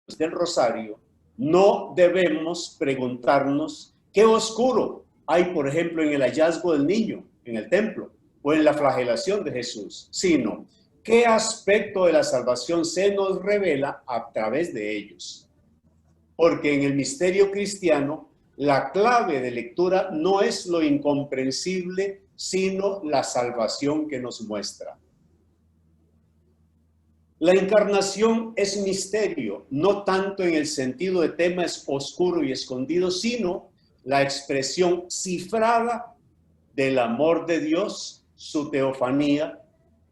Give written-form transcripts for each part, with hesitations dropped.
del Rosario, no debemos preguntarnos qué oscuro hay, por ejemplo, en el hallazgo del niño en el templo o en la flagelación de Jesús, sino qué aspecto de la salvación se nos revela a través de ellos. Porque en el misterio cristiano, la clave de lectura no es lo incomprensible, sino la salvación que nos muestra. La encarnación es misterio, no tanto en el sentido de tema es oscuro y escondido, sino la expresión cifrada del amor de Dios, su teofanía,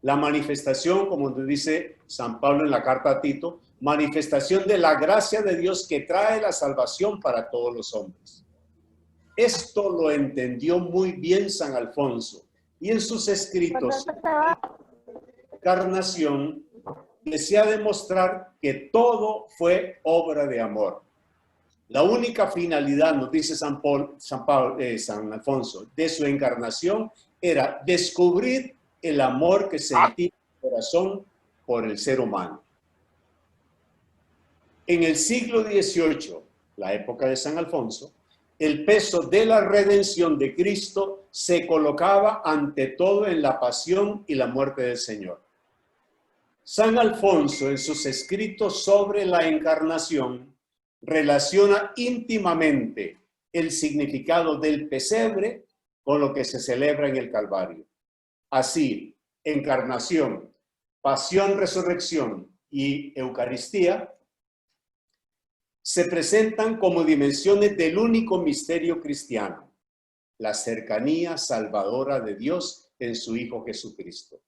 la manifestación, como nos dice San Pablo en la carta a Tito, manifestación de la gracia de Dios que trae la salvación para todos los hombres. Esto lo entendió muy bien San Alfonso y en sus escritos Encarnación desea demostrar que todo fue obra de amor. La única finalidad, nos dice San Alfonso, de su encarnación era descubrir el amor que sentía el corazón por el ser humano. En el siglo XVIII, la época de San Alfonso, el peso de la redención de Cristo se colocaba ante todo en la pasión y la muerte del Señor. San Alfonso, en sus escritos sobre la encarnación, relaciona íntimamente el significado del pesebre con lo que se celebra en el Calvario. Así, encarnación, pasión, resurrección y Eucaristía se presentan como dimensiones del único misterio cristiano, la cercanía salvadora de Dios en su Hijo Jesucristo.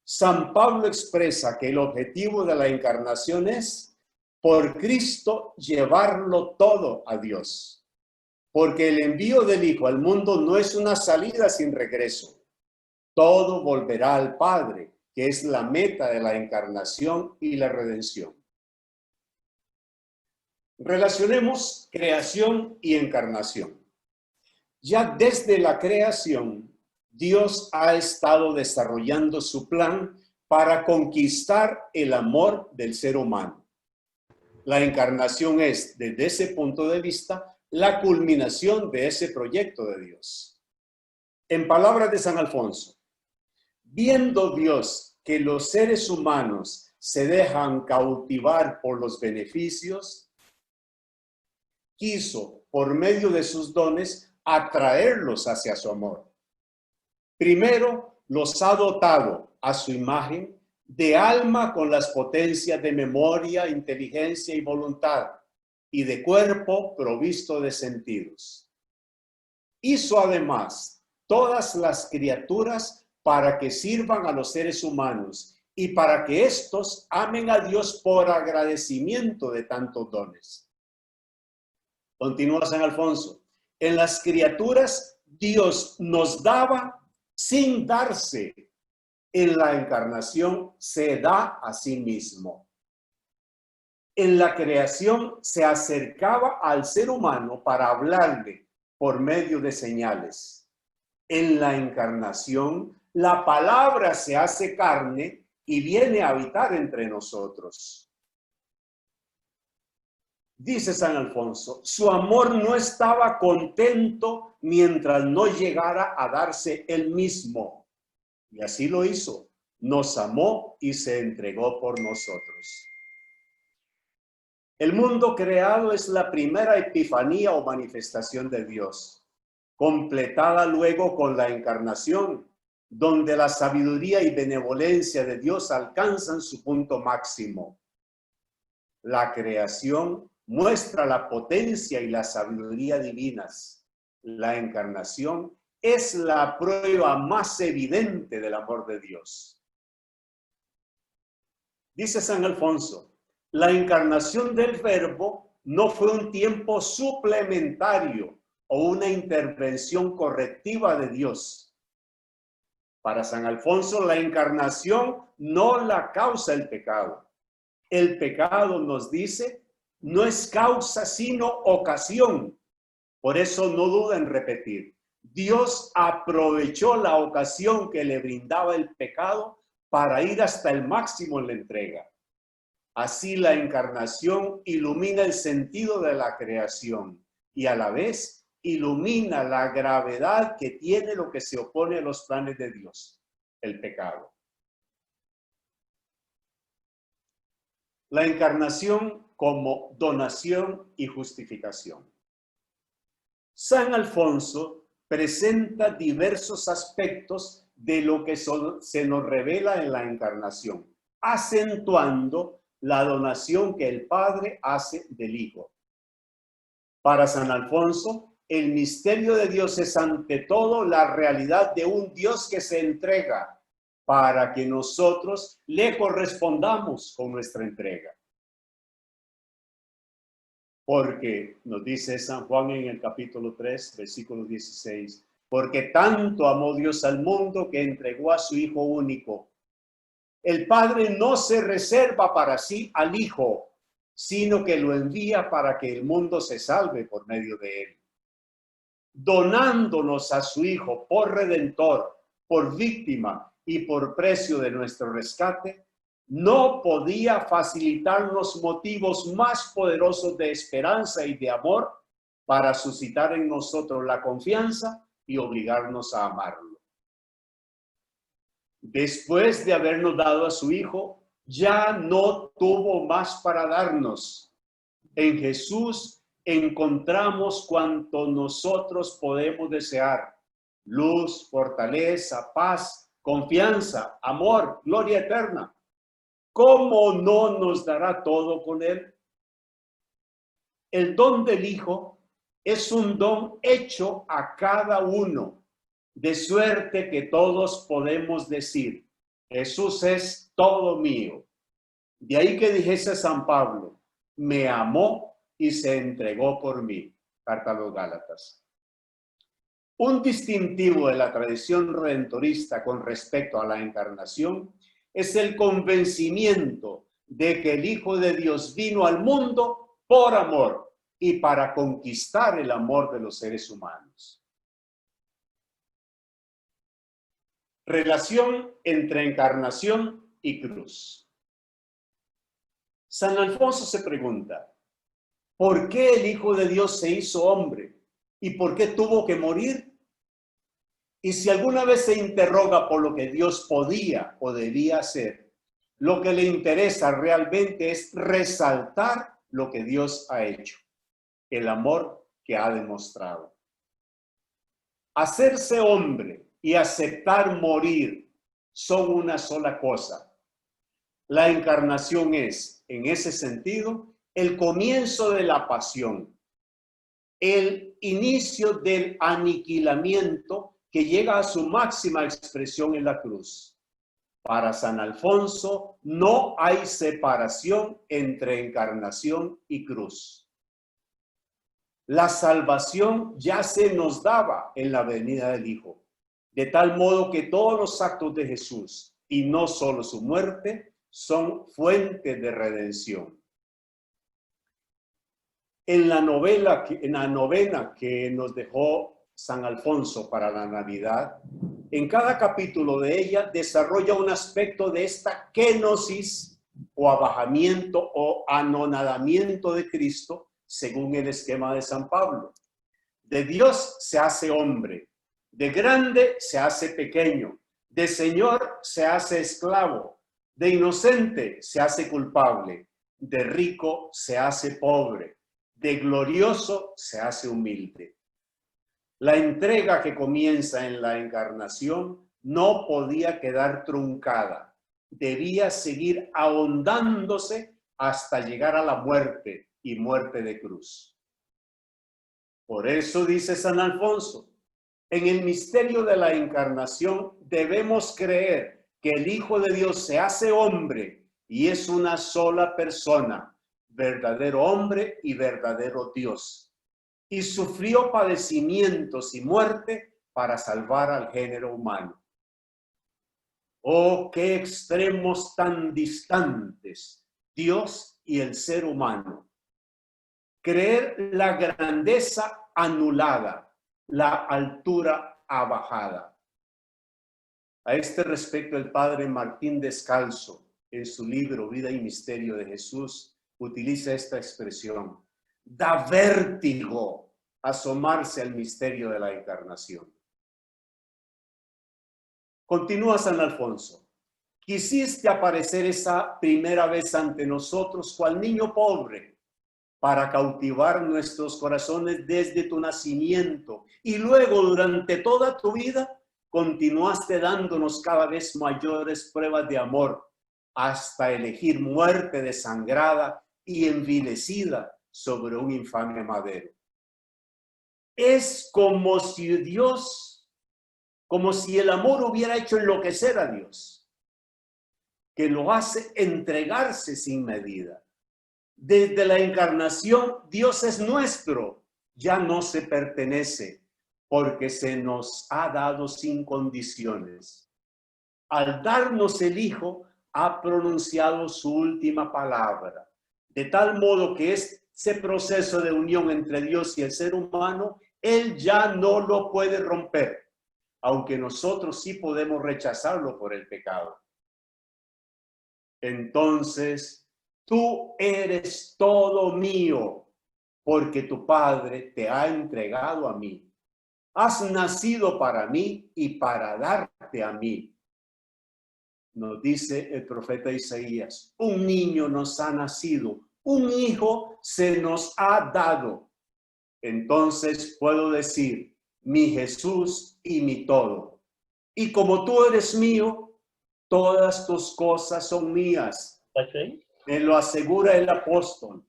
San Pablo expresa que el objetivo de la encarnación es, por Cristo, llevarlo todo a Dios. Porque el envío del Hijo al mundo no es una salida sin regreso. Todo volverá al Padre, que es la meta de la encarnación y la redención. Relacionemos creación y encarnación. Ya desde la creación, Dios ha estado desarrollando su plan para conquistar el amor del ser humano. La encarnación es, desde ese punto de vista, la culminación de ese proyecto de Dios. En palabras de San Alfonso, viendo Dios que los seres humanos se dejan cautivar por los beneficios, quiso, por medio de sus dones, atraerlos hacia su amor. Primero, los ha dotado a su imagen de alma con las potencias de memoria, inteligencia y voluntad, y de cuerpo provisto de sentidos. Hizo además todas las criaturas para que sirvan a los seres humanos y para que éstos amen a Dios por agradecimiento de tantos dones. Continúa San Alfonso. En las criaturas Dios nos daba sin darse. En la encarnación se da a sí mismo. En la creación se acercaba al ser humano para hablarle por medio de señales. En la encarnación la palabra se hace carne y viene a habitar entre nosotros. Dice San Alfonso, su amor no estaba contento mientras no llegara a darse él mismo. Y así lo hizo. Nos amó y se entregó por nosotros. El mundo creado es la primera epifanía o manifestación de Dios, completada luego con la encarnación, donde la sabiduría y benevolencia de Dios alcanzan su punto máximo. La creación muestra la potencia y la sabiduría divinas. La encarnación es la prueba más evidente del amor de Dios. Dice San Alfonso, la encarnación del Verbo no fue un tiempo suplementario o una intervención correctiva de Dios. Para San Alfonso, la encarnación no la causa el pecado. El pecado, nos dice, no es causa sino ocasión. Por eso no duda en repetir. Dios aprovechó la ocasión que le brindaba el pecado para ir hasta el máximo en la entrega. Así la encarnación ilumina el sentido de la creación y a la vez ilumina la gravedad que tiene lo que se opone a los planes de Dios, el pecado. La encarnación como donación y justificación. San Alfonso presenta diversos aspectos de lo que se nos revela en la encarnación, acentuando la donación que el Padre hace del Hijo. Para San Alfonso, el misterio de Dios es ante todo la realidad de un Dios que se entrega para que nosotros le correspondamos con nuestra entrega. Porque nos dice San Juan en el capítulo 3, versículo 16, porque tanto amó Dios al mundo que entregó a su Hijo único. El Padre no se reserva para sí al Hijo, sino que lo envía para que el mundo se salve por medio de él. Donándonos a su Hijo por redentor, por víctima y por precio de nuestro rescate, no podía facilitarnos motivos más poderosos de esperanza y de amor para suscitar en nosotros la confianza y obligarnos a amarlo. Después de habernos dado a su Hijo, ya no tuvo más para darnos. En Jesús encontramos cuanto nosotros podemos desear: luz, fortaleza, paz, confianza, amor, gloria eterna. ¿Cómo no nos dará todo con él? El don del Hijo es un don hecho a cada uno, de suerte que todos podemos decir: Jesús es todo mío. De ahí que dijese San Pablo: me amó y se entregó por mí. Carta a los Gálatas. Un distintivo de la tradición redentorista con respecto a la encarnación es el convencimiento de que el Hijo de Dios vino al mundo por amor y para conquistar el amor de los seres humanos. Relación entre encarnación y cruz. San Alfonso se pregunta: ¿por qué el Hijo de Dios se hizo hombre? ¿Y por qué tuvo que morir? Y si alguna vez se interroga por lo que Dios podía o debía hacer, lo que le interesa realmente es resaltar lo que Dios ha hecho, el amor que ha demostrado. Hacerse hombre y aceptar morir son una sola cosa. La encarnación es, en ese sentido, el comienzo de la pasión, el inicio del aniquilamiento que llega a su máxima expresión en la cruz. Para San Alfonso no hay separación entre encarnación y cruz. La salvación ya se nos daba en la venida del Hijo, de tal modo que todos los actos de Jesús, y no solo su muerte, son fuente de redención. En la novena que nos dejó San Alfonso para la Navidad, en cada capítulo de ella desarrolla un aspecto de esta kenosis o abajamiento o anonadamiento de Cristo según el esquema de San Pablo. De Dios se hace hombre, de grande se hace pequeño, de señor se hace esclavo, de inocente se hace culpable, de rico se hace pobre, de glorioso se hace humilde. La entrega que comienza en la encarnación no podía quedar truncada, debía seguir ahondándose hasta llegar a la muerte y muerte de cruz. Por eso dice San Alfonso: en el misterio de la encarnación debemos creer que el Hijo de Dios se hace hombre y es una sola persona, verdadero hombre y verdadero Dios, y sufrió padecimientos y muerte para salvar al género humano. ¡Oh, qué extremos tan distantes, Dios y el ser humano! Creer la grandeza anulada, la altura abajada. A este respecto, el padre Martín Descalzo, en su libro Vida y Misterio de Jesús, utiliza esta expresión. Da vértigo asomarse al misterio de la encarnación. Continúa San Alfonso. Quisiste aparecer esa primera vez ante nosotros cual niño pobre para cautivar nuestros corazones desde tu nacimiento y luego durante toda tu vida continuaste dándonos cada vez mayores pruebas de amor hasta elegir muerte desangrada y envilecida sobre un infame madero. Es como si el amor hubiera hecho enloquecer a Dios, que lo hace entregarse sin medida. Desde la encarnación, Dios es nuestro, ya no se pertenece, porque se nos ha dado sin condiciones. Al darnos el Hijo, ha pronunciado su última palabra, de tal modo que ese proceso de unión entre Dios y el ser humano, Él ya no lo puede romper, aunque nosotros sí podemos rechazarlo por el pecado. Entonces, tú eres todo mío, porque tu Padre te ha entregado a mí. Has nacido para mí y para darte a mí. Nos dice el profeta Isaías, un niño nos ha nacido, un hijo se nos ha dado. Entonces puedo decir, mi Jesús y mi todo. Y como tú eres mío, todas tus cosas son mías. Me lo asegura el apóstol.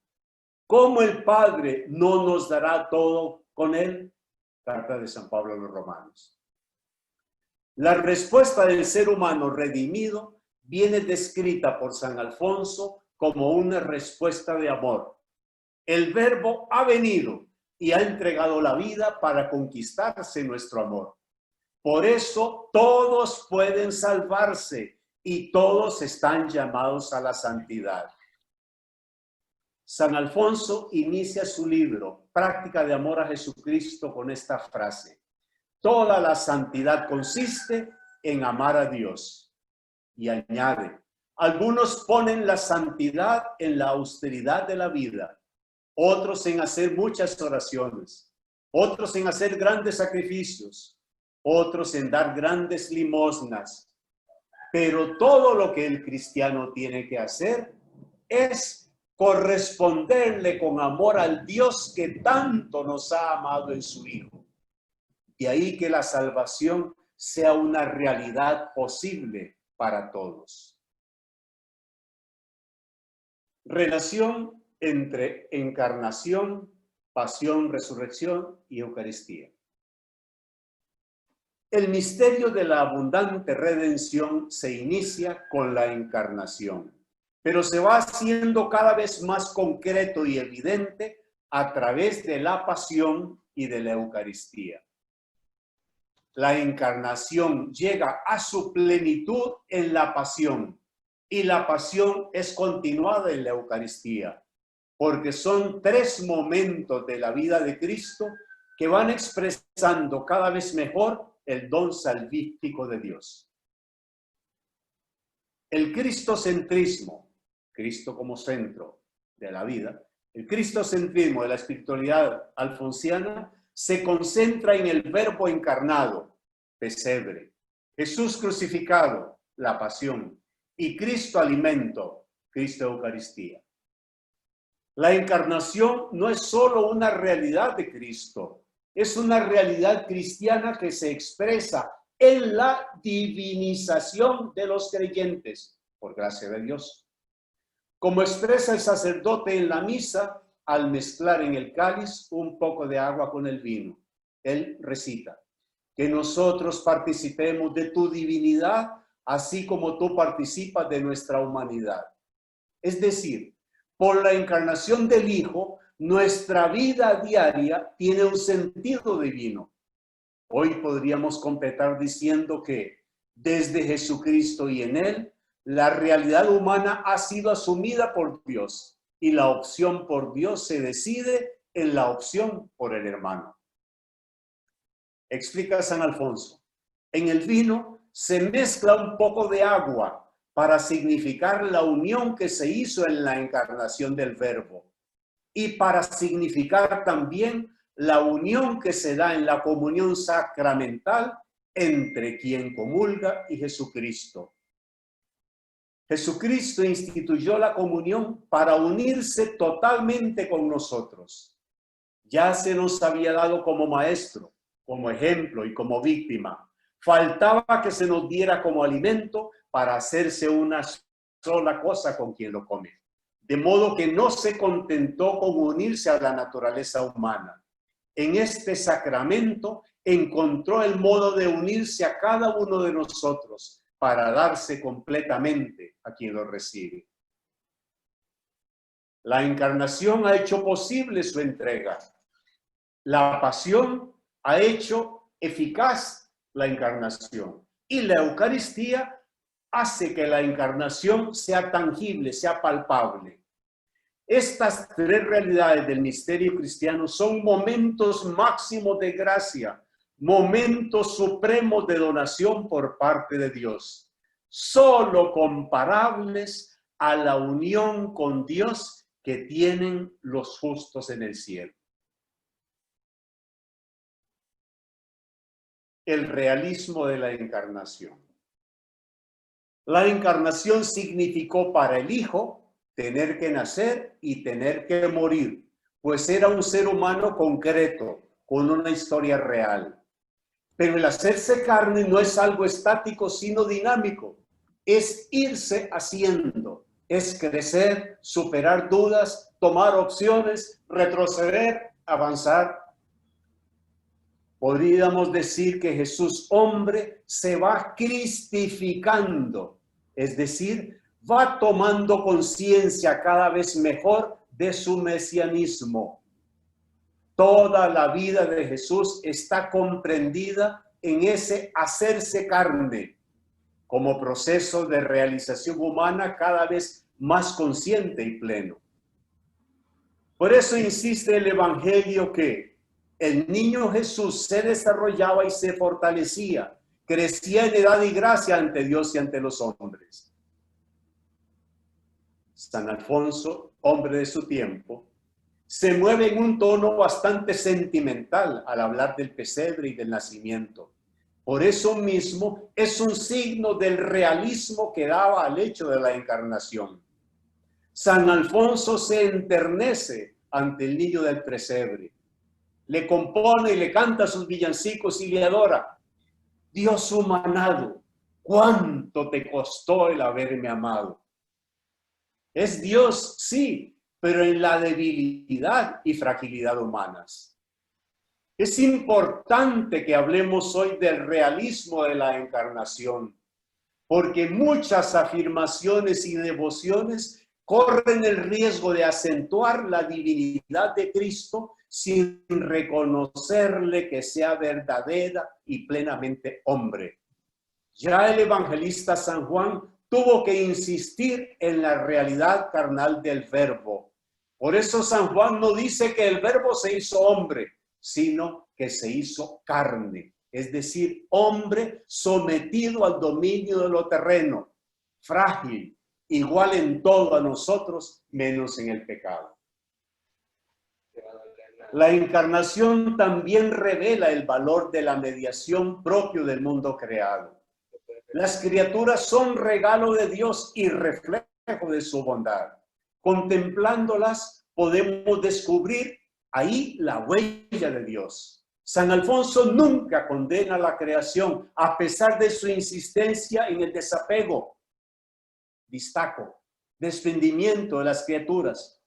¿Cómo el Padre no nos dará todo con él? Carta de San Pablo a los Romanos. La respuesta del ser humano redimido viene descrita por San Alfonso como una respuesta de amor. El Verbo ha venido y ha entregado la vida para conquistarse nuestro amor. Por eso todos pueden salvarse y todos están llamados a la santidad. San Alfonso inicia su libro, Práctica de Amor a Jesucristo, con esta frase. Toda la santidad consiste en amar a Dios. Y añade, algunos ponen la santidad en la austeridad de la vida, otros en hacer muchas oraciones, otros en hacer grandes sacrificios, otros en dar grandes limosnas. Pero todo lo que el cristiano tiene que hacer es corresponderle con amor al Dios que tanto nos ha amado en su Hijo. Y ahí que la salvación sea una realidad posible para todos. Relación entre encarnación, pasión, resurrección y Eucaristía. El misterio de la abundante redención se inicia con la encarnación, pero se va haciendo cada vez más concreto y evidente a través de la pasión y de la Eucaristía. La encarnación llega a su plenitud en la pasión y la pasión es continuada en la Eucaristía, porque son tres momentos de la vida de Cristo que van expresando cada vez mejor el don salvífico de Dios. El cristocentrismo, Cristo como centro de la vida, el cristocentrismo de la espiritualidad alfonsiana se concentra en el Verbo encarnado, pesebre, Jesús crucificado, la pasión, y Cristo alimento, Cristo Eucaristía. La encarnación no es solo una realidad de Cristo, es una realidad cristiana que se expresa en la divinización de los creyentes, por gracia de Dios. Como expresa el sacerdote en la misa, al mezclar en el cáliz un poco de agua con el vino. Él recita, que nosotros participemos de tu divinidad, así como tú participas de nuestra humanidad. Es decir, por la encarnación del Hijo, nuestra vida diaria tiene un sentido divino. Hoy podríamos completar diciendo que desde Jesucristo y en Él, la realidad humana ha sido asumida por Dios y la opción por Dios se decide en la opción por el hermano. Explica San Alfonso, en el vino se mezcla un poco de agua para significar la unión que se hizo en la encarnación del Verbo y para significar también la unión que se da en la comunión sacramental entre quien comulga y Jesucristo. Jesucristo instituyó la comunión para unirse totalmente con nosotros. Ya se nos había dado como maestro, como ejemplo y como víctima. Faltaba que se nos diera como alimento para hacerse una sola cosa con quien lo come. De modo que no se contentó con unirse a la naturaleza humana. En este sacramento encontró el modo de unirse a cada uno de nosotros para darse completamente a quien lo recibe. La encarnación ha hecho posible su entrega. La pasión ha hecho eficaz la encarnación. Y la Eucaristía hace que la encarnación sea tangible, sea palpable. Estas tres realidades del misterio cristiano son momentos máximos de gracia, momentos supremos de donación por parte de Dios, solo comparables a la unión con Dios que tienen los justos en el cielo. El realismo de la encarnación. La encarnación significó para el Hijo tener que nacer y tener que morir, pues era un ser humano concreto, con una historia real. Pero el hacerse carne no es algo estático, sino dinámico. Es irse haciendo, es crecer, superar dudas, tomar opciones, retroceder, avanzar. Podríamos decir que Jesús, hombre, se va cristificando, es decir, va tomando conciencia cada vez mejor de su mesianismo. Toda la vida de Jesús está comprendida en ese hacerse carne, como proceso de realización humana cada vez más consciente y pleno. Por eso insiste el Evangelio que el niño Jesús se desarrollaba y se fortalecía, crecía en edad y gracia ante Dios y ante los hombres. San Alfonso, hombre de su tiempo, se mueve en un tono bastante sentimental al hablar del pesebre y del nacimiento. Por eso mismo es un signo del realismo que daba al hecho de la encarnación. San Alfonso se enternece ante el niño del pesebre. Le compone y le canta sus villancicos y le adora. Dios humanado, ¿cuánto te costó el haberme amado? Es Dios, sí, pero en la debilidad y fragilidad humanas. Es importante que hablemos hoy del realismo de la encarnación, porque muchas afirmaciones y devociones corren el riesgo de acentuar la divinidad de Cristo sin reconocerle que sea verdadera y plenamente hombre. Ya el evangelista San Juan tuvo que insistir en la realidad carnal del Verbo. Por eso San Juan no dice que el Verbo se hizo hombre, sino que se hizo carne, es decir, hombre sometido al dominio de lo terreno, frágil, igual en todo a nosotros, menos en el pecado. La encarnación también revela el valor de la mediación propio del mundo creado. Las criaturas son regalo de Dios y reflejo de su bondad. Contemplándolas podemos descubrir ahí la huella de Dios. San Alfonso nunca condena la creación a pesar de su insistencia en el desapego, desprendimiento de las criaturas.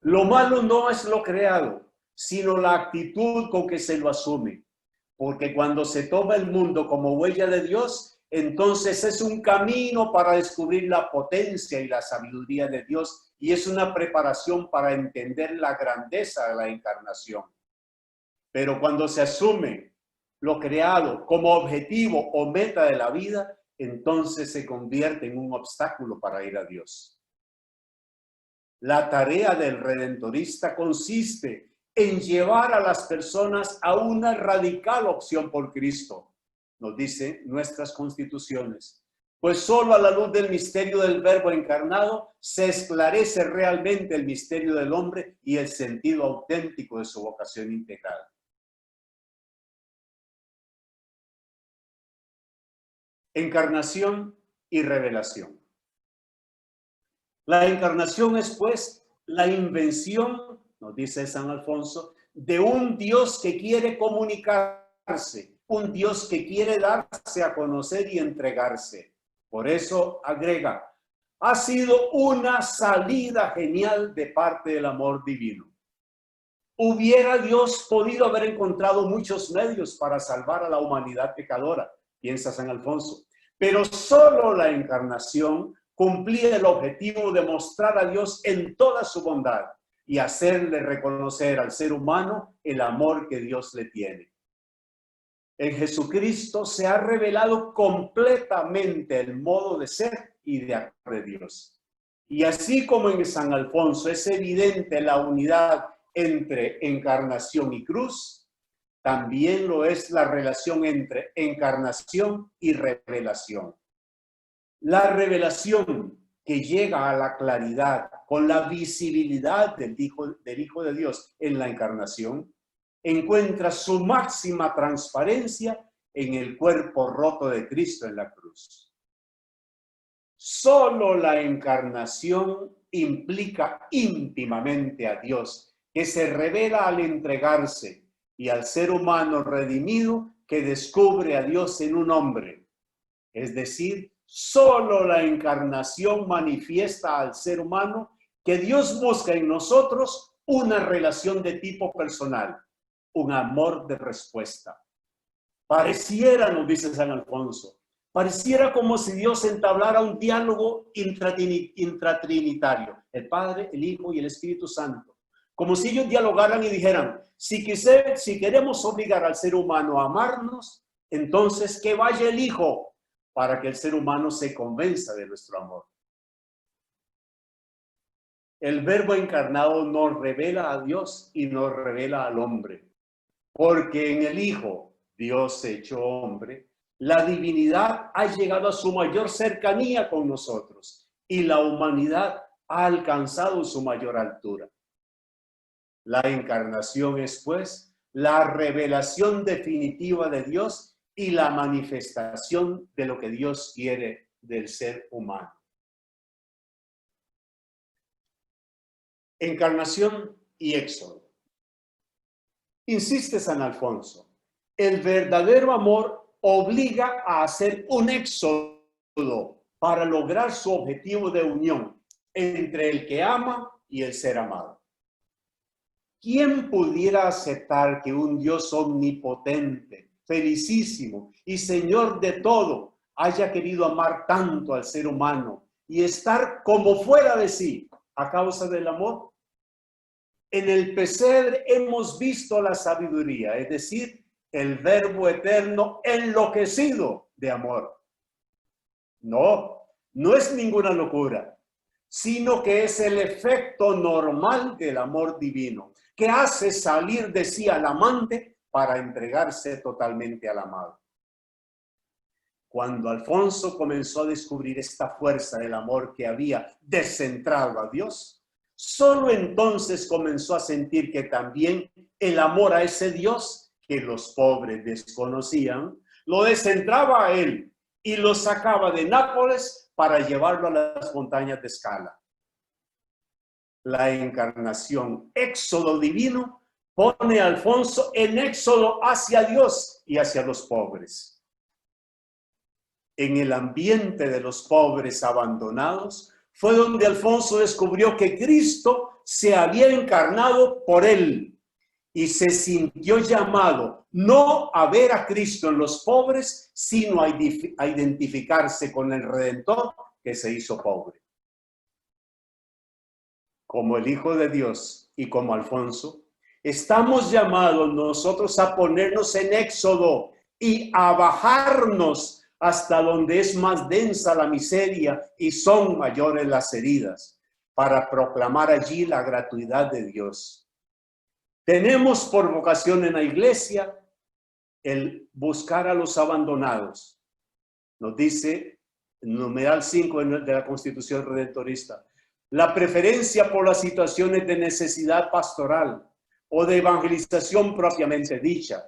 Lo malo no es lo creado, sino la actitud con que se lo asume. Porque cuando se toma el mundo como huella de Dios, entonces es un camino para descubrir la potencia y la sabiduría de Dios y es una preparación para entender la grandeza de la encarnación. Pero cuando se asume lo creado como objetivo o meta de la vida, entonces se convierte en un obstáculo para ir a Dios. La tarea del redentorista consiste en llevar a las personas a una radical opción por Cristo. Nos dicen nuestras constituciones, pues solo a la luz del misterio del Verbo encarnado se esclarece realmente el misterio del hombre y el sentido auténtico de su vocación integral. Encarnación y revelación. La encarnación es, pues, la invención, nos dice San Alfonso, de un Dios que quiere comunicarse, un Dios que quiere darse a conocer y entregarse. Por eso agrega, ha sido una salida genial de parte del amor divino. Hubiera Dios podido haber encontrado muchos medios para salvar a la humanidad pecadora, piensa San Alfonso, pero solo la encarnación cumplía el objetivo de mostrar a Dios en toda su bondad y hacerle reconocer al ser humano el amor que Dios le tiene. En Jesucristo se ha revelado completamente el modo de ser y de actuar de Dios. Y así como en San Alfonso es evidente la unidad entre encarnación y cruz, también lo es la relación entre encarnación y revelación. La revelación que llega a la claridad con la visibilidad del Hijo de Dios en la encarnación, encuentra su máxima transparencia en el cuerpo roto de Cristo en la cruz. Solo la encarnación implica íntimamente a Dios, que se revela al entregarse, y al ser humano redimido que descubre a Dios en un hombre. Es decir, solo la encarnación manifiesta al ser humano que Dios busca en nosotros una relación de tipo personal, un amor de respuesta. Pareciera, nos dice San Alfonso, pareciera como si Dios entablara un diálogo intratrinitario, el Padre, el Hijo y el Espíritu Santo. Como si ellos dialogaran y dijeran, si queremos obligar al ser humano a amarnos, entonces que vaya el Hijo para que el ser humano se convenza de nuestro amor. El Verbo encarnado nos revela a Dios y nos revela al hombre, porque en el Hijo, Dios hecho hombre, la divinidad ha llegado a su mayor cercanía con nosotros y la humanidad ha alcanzado su mayor altura. La encarnación es, pues, la revelación definitiva de Dios y la manifestación de lo que Dios quiere del ser humano. Encarnación y éxodo. Insiste San Alfonso, el verdadero amor obliga a hacer un éxodo para lograr su objetivo de unión entre el que ama y el ser amado. ¿Quién pudiera aceptar que un Dios omnipotente, felicísimo y Señor de todo haya querido amar tanto al ser humano y estar como fuera de sí a causa del amor? En el pesebre hemos visto la sabiduría, es decir, el Verbo eterno enloquecido de amor. No es ninguna locura, sino que es el efecto normal del amor divino, que hace salir de sí al amante para entregarse totalmente al amado. Cuando Alfonso comenzó a descubrir esta fuerza del amor que había descentrado a Dios, solo entonces comenzó a sentir que también el amor a ese Dios que los pobres desconocían, lo descentraba a él y lo sacaba de Nápoles para llevarlo a las montañas de Escala. La encarnación, éxodo divino, pone a Alfonso en éxodo hacia Dios y hacia los pobres. En el ambiente de los pobres abandonados fue donde Alfonso descubrió que Cristo se había encarnado por él y se sintió llamado no a ver a Cristo en los pobres, sino a identificarse con el Redentor que se hizo pobre. Como el Hijo de Dios y como Alfonso, estamos llamados nosotros a ponernos en éxodo y a bajarnos hasta donde es más densa la miseria y son mayores las heridas, para proclamar allí la gratuidad de Dios. Tenemos por vocación en la iglesia el buscar a los abandonados. Nos dice numeral 5 de la Constitución Redentorista. La preferencia por las situaciones de necesidad pastoral o de evangelización propiamente dicha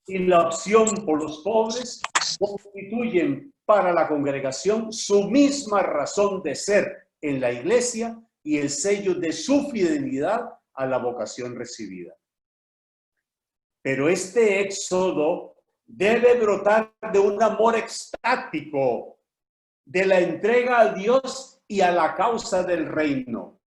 y la opción por los pobres constituyen para la congregación su misma razón de ser en la iglesia y el sello de su fidelidad a la vocación recibida. Pero este éxodo debe brotar de un amor extático, de la entrega a Dios y a la causa del reino,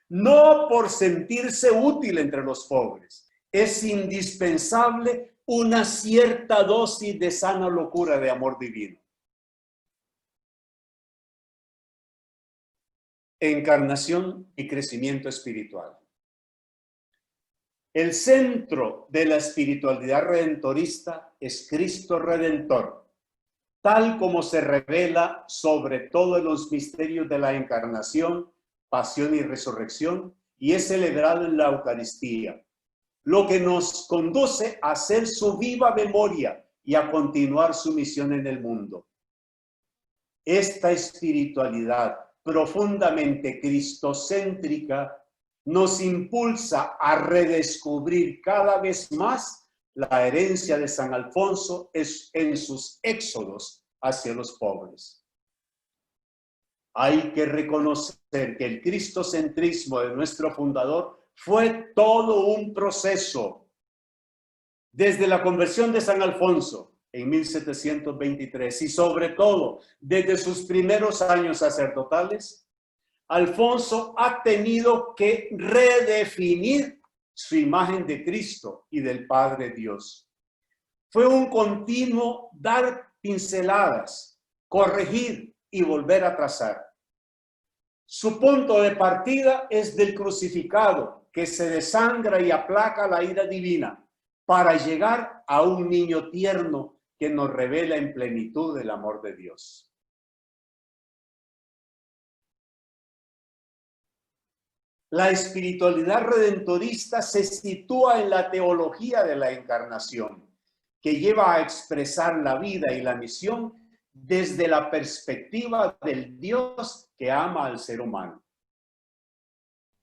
no por sentirse útil entre los pobres. Es indispensable una cierta dosis de sana locura de amor divino. Encarnación y crecimiento espiritual. El centro de la espiritualidad redentorista es Cristo Redentor, tal como se revela sobre todo en los misterios de la encarnación, pasión y resurrección, y es celebrado en la Eucaristía, lo que nos conduce a hacer su viva memoria y a continuar su misión en el mundo. Esta espiritualidad profundamente cristocéntrica nos impulsa a redescubrir cada vez más la herencia de San Alfonso en sus éxodos hacia los pobres. Hay que reconocer que el cristocentrismo de nuestro fundador fue todo un proceso. Desde la conversión de San Alfonso en 1723 y sobre todo desde sus primeros años sacerdotales, Alfonso ha tenido que redefinir su imagen de Cristo y del Padre Dios. Fue un continuo dar pinceladas, corregir y volver a trazar. Su punto de partida es del crucificado, que se desangra y aplaca la ira divina, para llegar a un niño tierno que nos revela en plenitud el amor de Dios. La espiritualidad redentorista se sitúa en la teología de la encarnación, que lleva a expresar la vida y la misión desde la perspectiva del Dios que ama al ser humano.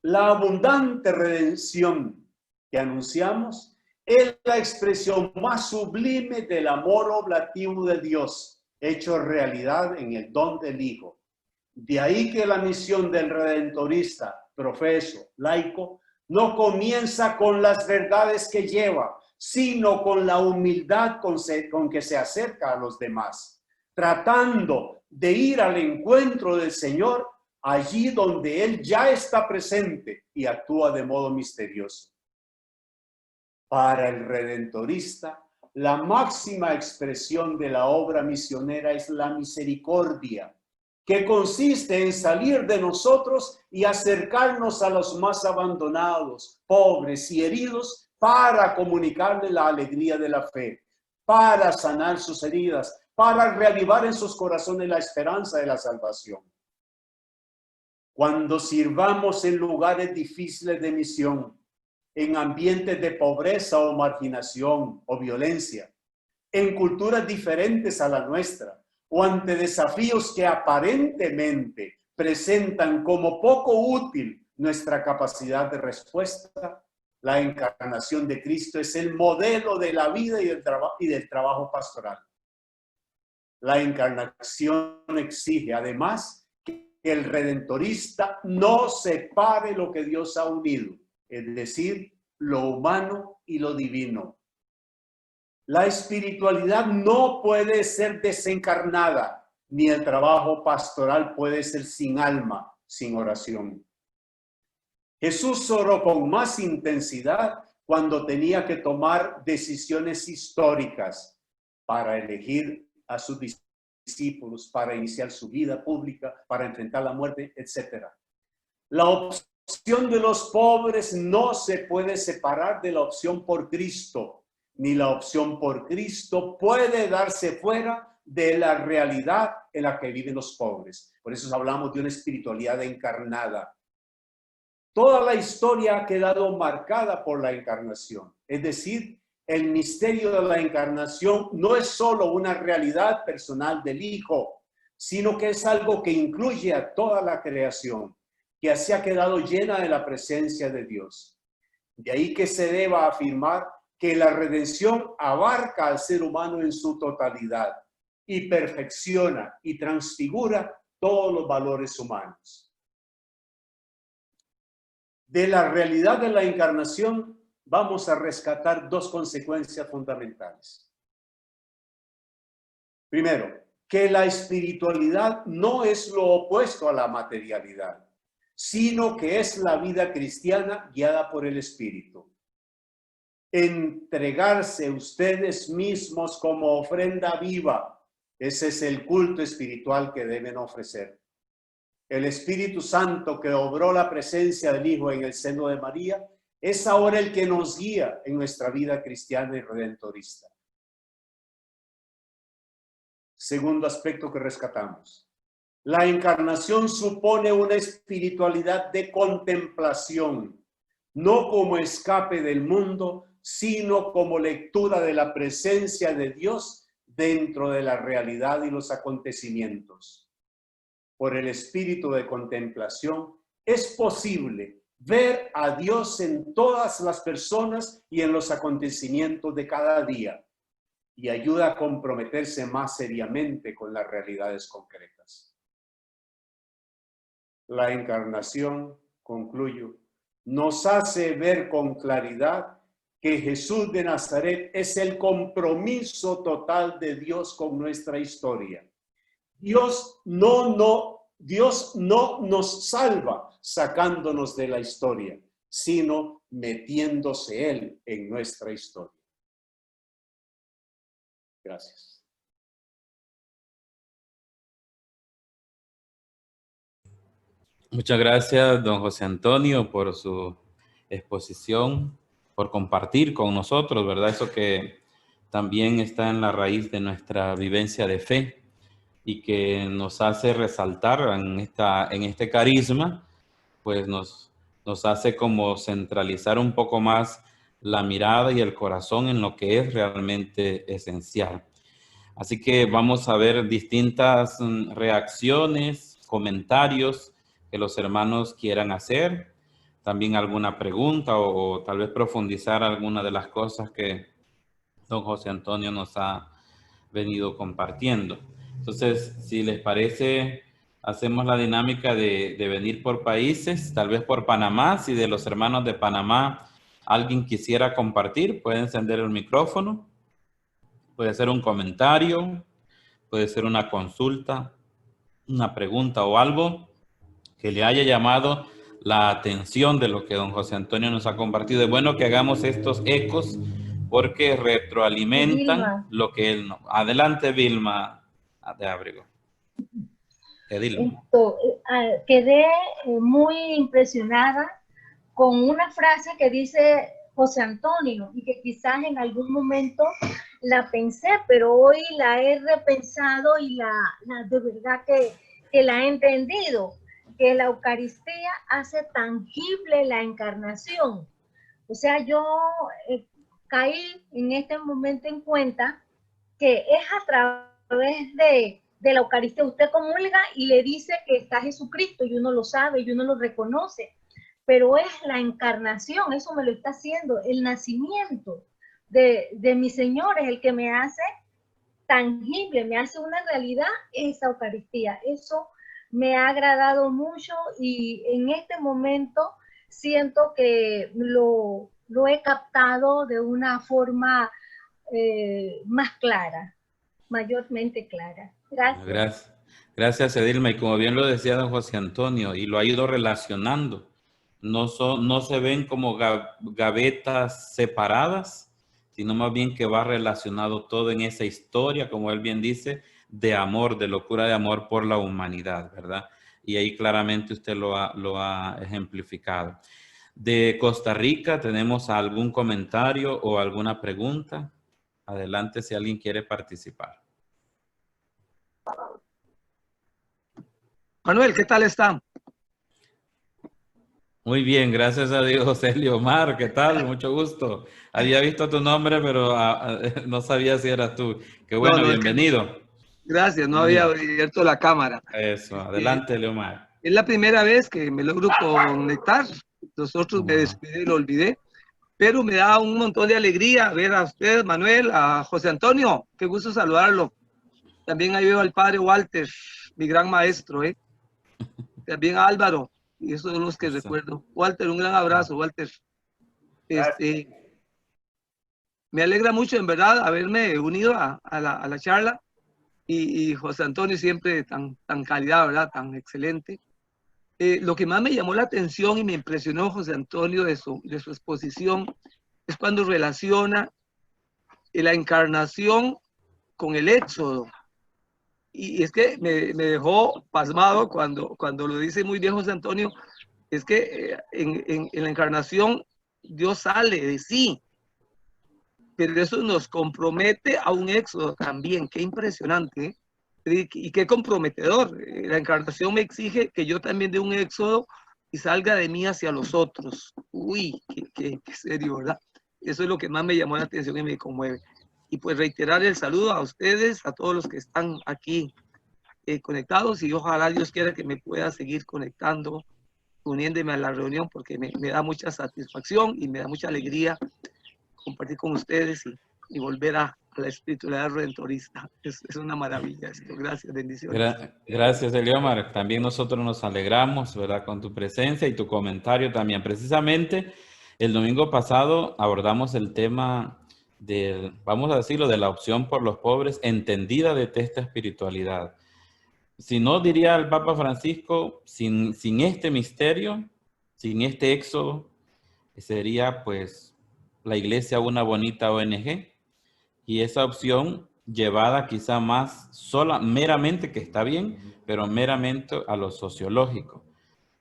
La abundante redención que anunciamos es la expresión más sublime del amor oblativo de Dios, hecho realidad en el don del Hijo. De ahí que la misión del redentorista, profeso, laico, no comienza con las verdades que lleva, sino con la humildad con que se acerca a los demás, tratando de ir al encuentro del Señor allí donde Él ya está presente y actúa de modo misterioso. Para el redentorista, la máxima expresión de la obra misionera es la misericordia, que consiste en salir de nosotros y acercarnos a los más abandonados, pobres y heridos para comunicarles la alegría de la fe, para sanar sus heridas, para reavivar en sus corazones la esperanza de la salvación. Cuando sirvamos en lugares difíciles de misión, en ambientes de pobreza o marginación o violencia, en culturas diferentes a la nuestra, o ante desafíos que aparentemente presentan como poco útil nuestra capacidad de respuesta, la encarnación de Cristo es el modelo de la vida y del trabajo pastoral. La encarnación exige, además, que el redentorista no separe lo que Dios ha unido, es decir, lo humano y lo divino. La espiritualidad no puede ser desencarnada, ni el trabajo pastoral puede ser sin alma, sin oración. Jesús oró con más intensidad cuando tenía que tomar decisiones históricas para elegir a sus discípulos, para iniciar su vida pública, para enfrentar la muerte, etc. La opción de los pobres no se puede separar de la opción por Cristo, ni la opción por Cristo puede darse fuera de la realidad en la que viven los pobres. Por eso hablamos de una espiritualidad encarnada. Toda la historia ha quedado marcada por la encarnación. Es decir, el misterio de la encarnación no es solo una realidad personal del Hijo, sino que es algo que incluye a toda la creación, que así ha quedado llena de la presencia de Dios. De ahí que se deba afirmar que la redención abarca al ser humano en su totalidad y perfecciona y transfigura todos los valores humanos. De la realidad de la encarnación vamos a rescatar dos consecuencias fundamentales. Primero, que la espiritualidad no es lo opuesto a la materialidad, sino que es la vida cristiana guiada por el Espíritu. Entregarse ustedes mismos como ofrenda viva, ese es el culto espiritual que deben ofrecer. El Espíritu Santo que obró la presencia del Hijo en el seno de María es ahora el que nos guía en nuestra vida cristiana y redentorista. Segundo aspecto que rescatamos. La encarnación supone una espiritualidad de contemplación, no como escape del mundo, sino como lectura de la presencia de Dios dentro de la realidad y los acontecimientos. Por el espíritu de contemplación es posible ver a Dios en todas las personas y en los acontecimientos de cada día, y ayuda a comprometerse más seriamente con las realidades concretas. La encarnación, concluyo, nos hace ver con claridad que Jesús de Nazaret es el compromiso total de Dios con nuestra historia. Dios no nos salva sacándonos de la historia, sino metiéndose Él en nuestra historia. Gracias. Muchas gracias, don José Antonio, por su exposición, por compartir con nosotros, ¿verdad? Eso que también está en la raíz de nuestra vivencia de fe y que nos hace resaltar en este carisma, pues nos hace como centralizar un poco más la mirada y el corazón en lo que es realmente esencial. Así que vamos a ver distintas reacciones, comentarios que los hermanos quieran hacer, también alguna pregunta o tal vez profundizar alguna de las cosas que don José Antonio nos ha venido compartiendo. Entonces, si les parece, hacemos la dinámica de venir por países, tal vez por Panamá. Si de los hermanos de Panamá alguien quisiera compartir, puede encender el micrófono, puede hacer un comentario, puede ser una consulta, una pregunta o algo que le haya llamado la atención de lo que don José Antonio nos ha compartido. Es bueno que hagamos estos ecos porque retroalimentan Vilma. lo que él no. Adelante, Vilma de Ábrego. Quedé muy impresionada con una frase que dice José Antonio y que quizás en algún momento la pensé, pero hoy la he repensado y de verdad que la he entendido, que la Eucaristía hace tangible la encarnación. O sea, yo caí en este momento en cuenta que es a través de la Eucaristía. Usted comulga y le dice que está Jesucristo y uno lo sabe y uno lo reconoce, pero es la encarnación, eso me lo está haciendo, el nacimiento de mi Señor es el que me hace tangible, me hace una realidad esa Eucaristía. Eso me ha agradado mucho y en este momento siento que lo he captado de una forma más clara, mayormente clara. Gracias. Gracias, Edilma. Y como bien lo decía don José Antonio, y lo ha ido relacionando, no se ven como gavetas separadas, sino más bien que va relacionado todo en esa historia, como él bien dice, de amor, de locura de amor por la humanidad, ¿verdad? Y ahí claramente usted lo ha ejemplificado. De Costa Rica, ¿tenemos algún comentario o alguna pregunta? Adelante si alguien quiere participar. Manuel, ¿qué tal están? Muy bien, gracias a Dios, José Eliomar, ¿qué tal? Mucho gusto. Había visto tu nombre, pero no sabía si eras tú. Qué bueno, No, bienvenido. Gracias, no había abierto la cámara. Eso, adelante, Leomar. Es la primera vez que me logro conectar. Nosotros me descuidé y lo olvidé. Pero me da un montón de alegría ver a usted, Manuel, a José Antonio. Qué gusto saludarlo. También ahí veo al padre Walter, mi gran maestro, ¿eh? También a Álvaro, y esos son los que recuerdo. Walter, un gran abrazo, Walter. Me alegra mucho, en verdad, haberme unido a la charla. Y José Antonio siempre tan calidad, ¿verdad? Tan excelente. Lo que más me llamó la atención y me impresionó José Antonio de su exposición es cuando relaciona la encarnación con el éxodo. Y es que me dejó pasmado cuando lo dice muy bien José Antonio, es que en la encarnación Dios sale de sí, pero eso nos compromete a un éxodo también. Qué impresionante, ¿eh? Y qué comprometedor. La encarnación me exige que yo también dé un éxodo y salga de mí hacia los otros. Uy, qué serio, ¿verdad? Eso es lo que más me llamó la atención y me conmueve. Y pues reiterar el saludo a ustedes, a todos los que están aquí conectados, y ojalá Dios quiera que me pueda seguir conectando, uniéndome a la reunión, porque me da mucha satisfacción y me da mucha alegría compartir con ustedes y volver a la espiritualidad redentorista. Es una maravilla esto. Gracias, bendiciones. Gracias, Eliomar. También nosotros nos alegramos, ¿verdad?, con tu presencia y tu comentario también. Precisamente el domingo pasado abordamos el tema del, vamos a decirlo, de la opción por los pobres entendida de esta espiritualidad. Si no, diría el Papa Francisco, sin este misterio, sin este éxodo, sería pues la iglesia una bonita ONG, y esa opción llevada quizá más sola, meramente, que está bien, pero meramente a lo sociológico.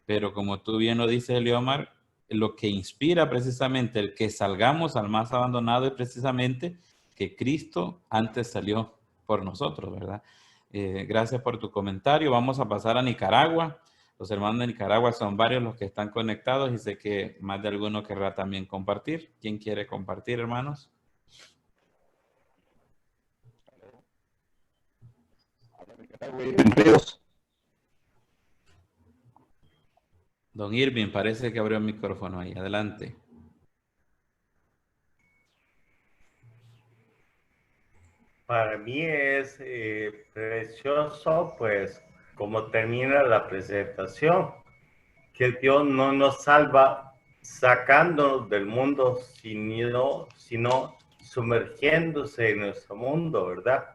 Pero como tú bien lo dices, Eliomar, lo que inspira precisamente el que salgamos al más abandonado es precisamente que Cristo antes salió por nosotros, ¿verdad? Gracias por tu comentario. Vamos a pasar a Nicaragua. Los hermanos de Nicaragua son varios los que están conectados y sé que más de alguno querrá también compartir. ¿Quién quiere compartir, hermanos? Don Irving, parece que abrió el micrófono ahí. Adelante. Para mí es precioso, pues, como termina la presentación, que Dios no nos salva sacándonos del mundo, sino sumergiéndose en nuestro mundo, ¿verdad?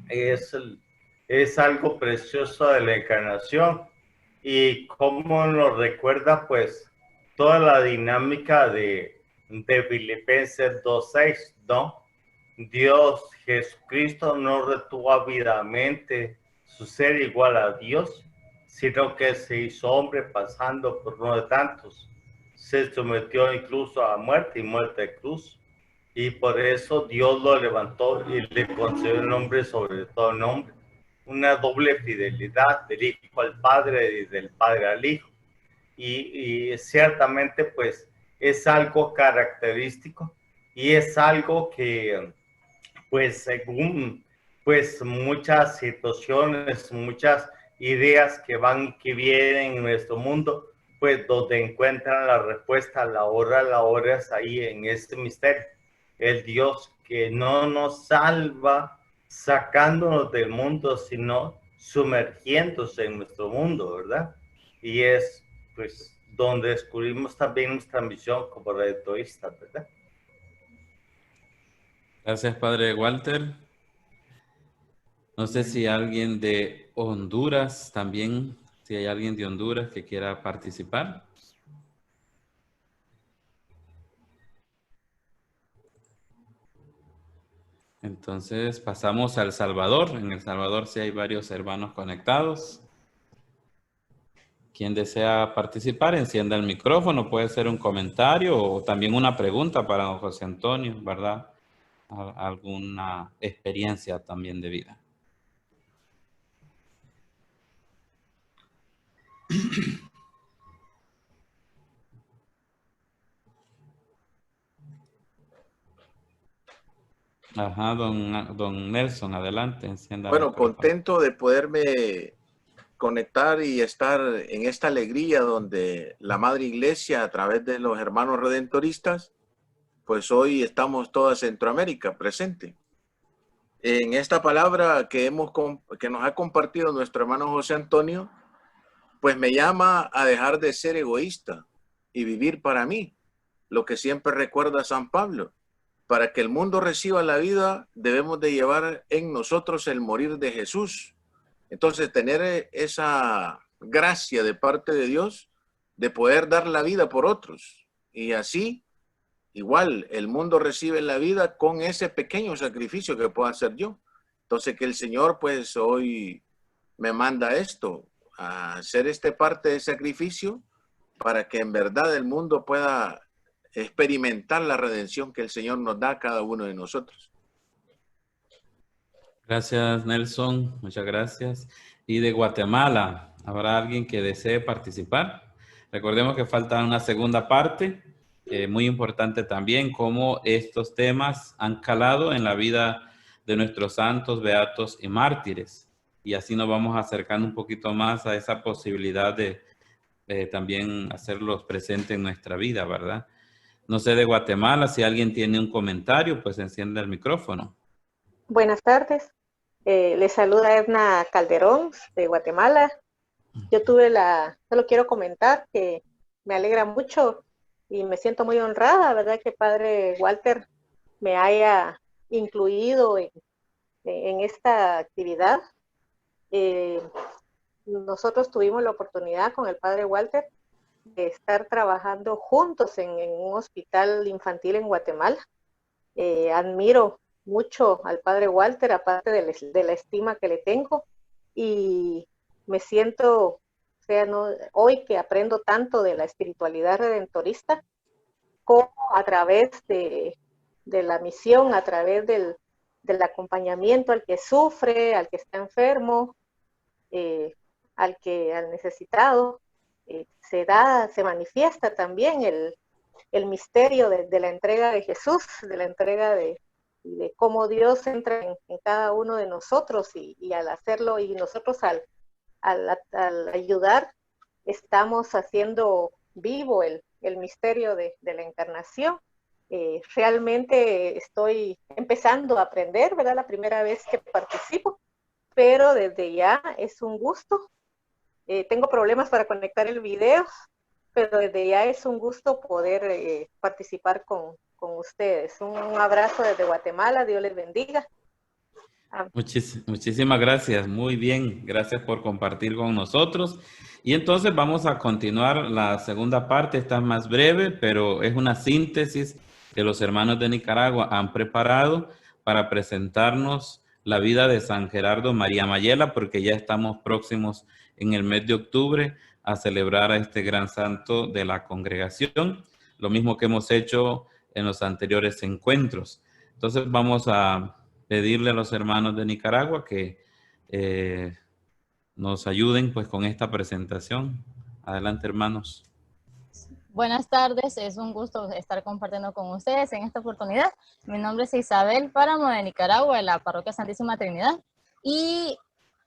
Es algo precioso de la encarnación, y como nos recuerda, pues, toda la dinámica de Filipenses 2:6, ¿no? Dios, Jesucristo, no retuvo ávidamente su ser igual a Dios, sino que se hizo hombre pasando por uno de tantos. Se sometió incluso a muerte y muerte de cruz. Y por eso Dios lo levantó y le concedió el nombre sobre todo nombre. Una doble fidelidad del Hijo al Padre y del Padre al Hijo. Y ciertamente pues es algo característico y es algo que pues según pues muchas situaciones, muchas ideas que van y que vienen en nuestro mundo, pues donde encuentran la respuesta, la hora es ahí en este misterio. El Dios que no nos salva sacándonos del mundo, sino sumergiéndose en nuestro mundo, ¿verdad? Y es pues donde descubrimos también nuestra misión como redentoristas, ¿verdad? Gracias, Padre Walter. No sé si alguien de Honduras también, si hay alguien de Honduras que quiera participar. Entonces pasamos a El Salvador. En El Salvador sí hay varios hermanos conectados. Quien desea participar, encienda el micrófono. Puede ser un comentario o también una pregunta para don José Antonio, ¿verdad? Alguna experiencia también de vida. Ajá, don Nelson, adelante, encienda Bueno, el micrófono. contento de poderme conectar y estar en esta alegría donde la Madre Iglesia, a través de los hermanos redentoristas, pues hoy estamos toda Centroamérica presente. En esta palabra que nos ha compartido nuestro hermano José Antonio, pues me llama a dejar de ser egoísta y vivir para mí, lo que siempre recuerda San Pablo. Para que el mundo reciba la vida, debemos de llevar en nosotros el morir de Jesús. Entonces, tener esa gracia de parte de Dios de poder dar la vida por otros. Y así, igual, el mundo recibe la vida con ese pequeño sacrificio que puedo hacer yo. Entonces, que el Señor, pues, hoy me manda esto, a hacer parte de sacrificio para que en verdad el mundo pueda experimentar la redención que el Señor nos da a cada uno de nosotros. Gracias, Nelson. Muchas gracias. Y de Guatemala, ¿habrá alguien que desee participar? Recordemos que falta una segunda parte, muy importante también, cómo estos temas han calado en la vida de nuestros santos, beatos y mártires. Y así nos vamos acercando un poquito más a esa posibilidad de también hacerlos presentes en nuestra vida, ¿verdad? No sé de Guatemala, si alguien tiene un comentario, pues encienda el micrófono. Buenas tardes. Les saluda Edna Calderón de Guatemala. Yo solo quiero comentar que me alegra mucho y me siento muy honrada, ¿verdad? Que Padre Walter me haya incluido en esta actividad. Nosotros tuvimos la oportunidad con el Padre Walter de estar trabajando juntos en un hospital infantil en Guatemala. Admiro mucho al Padre Walter, aparte de la estima que le tengo, y me siento, hoy que aprendo tanto de la espiritualidad redentorista, como a través de la misión, a través del acompañamiento al que sufre, al que está enfermo, al necesitado, se manifiesta también el misterio de la entrega de Jesús, de la entrega de cómo Dios entra en cada uno de nosotros y al hacerlo, y nosotros al ayudar, estamos haciendo vivo el misterio de la encarnación. Realmente estoy empezando a aprender, ¿verdad? La primera vez que participo, pero desde ya es un gusto. Tengo problemas para conectar el video, pero desde ya es un gusto poder participar con ustedes. Un abrazo desde Guatemala, Dios les bendiga. Muchísimas gracias, muy bien, gracias por compartir con nosotros. Y entonces vamos a continuar la segunda parte, esta es más breve, pero es una síntesis que los hermanos de Nicaragua han preparado para presentarnos la vida de San Gerardo María Mayela, porque ya estamos próximos en el mes de octubre a celebrar a este gran santo de la congregación, lo mismo que hemos hecho en los anteriores encuentros. Entonces vamos a pedirle a los hermanos de Nicaragua que nos ayuden pues con esta presentación. Adelante, hermanos. Buenas tardes, es un gusto estar compartiendo con ustedes en esta oportunidad. Mi nombre es Isabel Páramo de Nicaragua, de la Parroquia Santísima Trinidad, y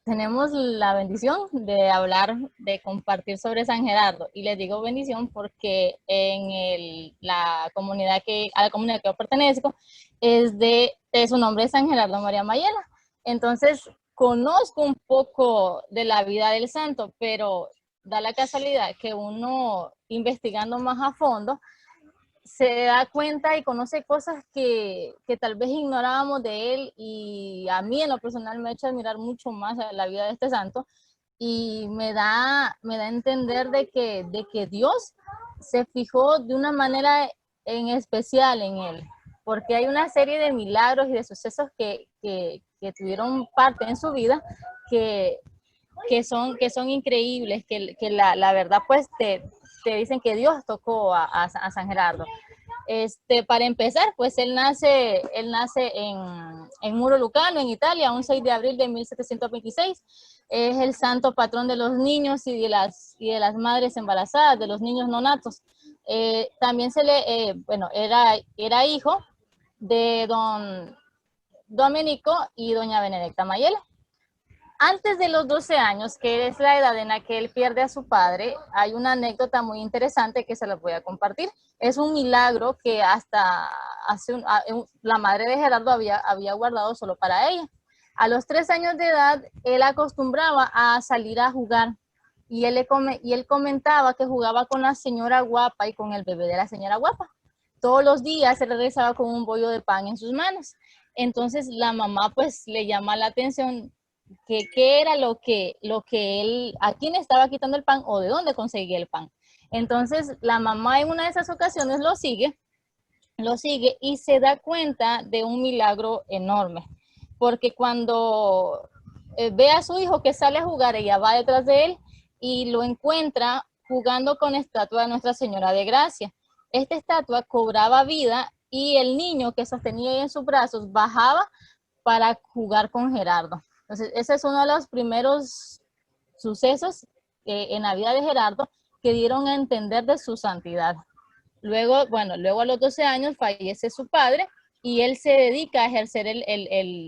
tenemos la bendición de hablar, de compartir sobre San Gerardo. Y les digo bendición porque en la comunidad a la comunidad que yo pertenezco es su nombre es San Gerardo María Mayela. Entonces, conozco un poco de la vida del santo, pero da la casualidad que uno, investigando más a fondo, se da cuenta y conoce cosas que tal vez ignorábamos de él, y a mí en lo personal me ha hecho admirar mucho más la vida de este santo, y me da a entender de que Dios se fijó de una manera en especial en él, porque hay una serie de milagros y de sucesos que tuvieron parte en su vida que son increíbles, que la verdad pues te dicen que Dios tocó a San Gerardo. Para empezar, pues él nace en Muro Lucano, en Italia, un 6 de abril de 1726. Es el santo patrón de los niños y de las madres embarazadas, de los niños no natos. También era hijo de don Domenico y doña Benedicta Mayela. Antes de los 12 años, que es la edad en la que él pierde a su padre, hay una anécdota muy interesante que se las voy a compartir. Es un milagro que hasta la madre de Gerardo había guardado solo para ella. A los 3 años de edad, él acostumbraba a salir a jugar y él comentaba que jugaba con la señora guapa y con el bebé de la señora guapa. Todos los días él regresaba con un bollo de pan en sus manos. Entonces la mamá pues le llama la atención que qué era lo que él, a quién estaba quitando el pan o de dónde conseguía el pan. Entonces la mamá en una de esas ocasiones lo sigue y se da cuenta de un milagro enorme, porque cuando ve a su hijo que sale a jugar, ella va detrás de él y lo encuentra jugando con la estatua de Nuestra Señora de Gracia. Esta estatua cobraba vida y el niño que sostenía en sus brazos bajaba para jugar con Gerardo. Entonces, ese es uno de los primeros sucesos en la vida de Gerardo que dieron a entender de su santidad. Luego a los 12 años fallece su padre y él se dedica a ejercer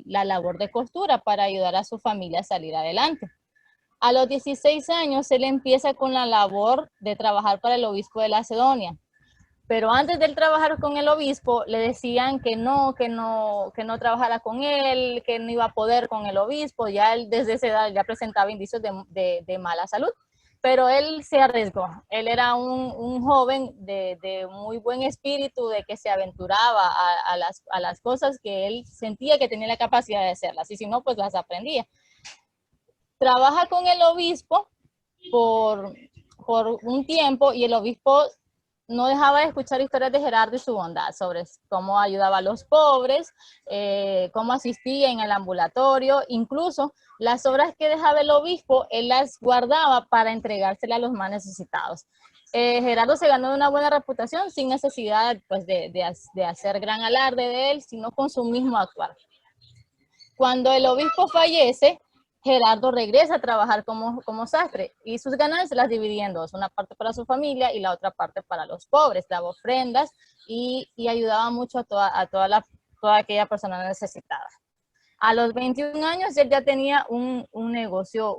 la labor de costura para ayudar a su familia a salir adelante. A los 16 años él empieza con la labor de trabajar para el obispo de Lacedonia. Pero antes de él trabajar con el obispo, le decían que no trabajara con él, que no iba a poder con el obispo. Ya él desde esa edad ya presentaba indicios de mala salud, pero él se arriesgó. Él era un joven de muy buen espíritu, de que se aventuraba a las cosas que él sentía que tenía la capacidad de hacerlas, y si no, pues las aprendía. Trabaja con el obispo por un tiempo y el obispo no dejaba de escuchar historias de Gerardo y su bondad sobre cómo ayudaba a los pobres, cómo asistía en el ambulatorio, incluso las obras que dejaba el obispo, él las guardaba para entregárselas a los más necesitados. Gerardo se ganó una buena reputación sin necesidad pues, de hacer gran alarde de él, sino con su mismo actuar. Cuando el obispo fallece, Gerardo regresa a trabajar como sastre y sus ganancias las dividía en dos, una parte para su familia y la otra parte para los pobres, daba ofrendas y ayudaba mucho a toda aquella persona necesitada. A los 21 años él ya tenía un negocio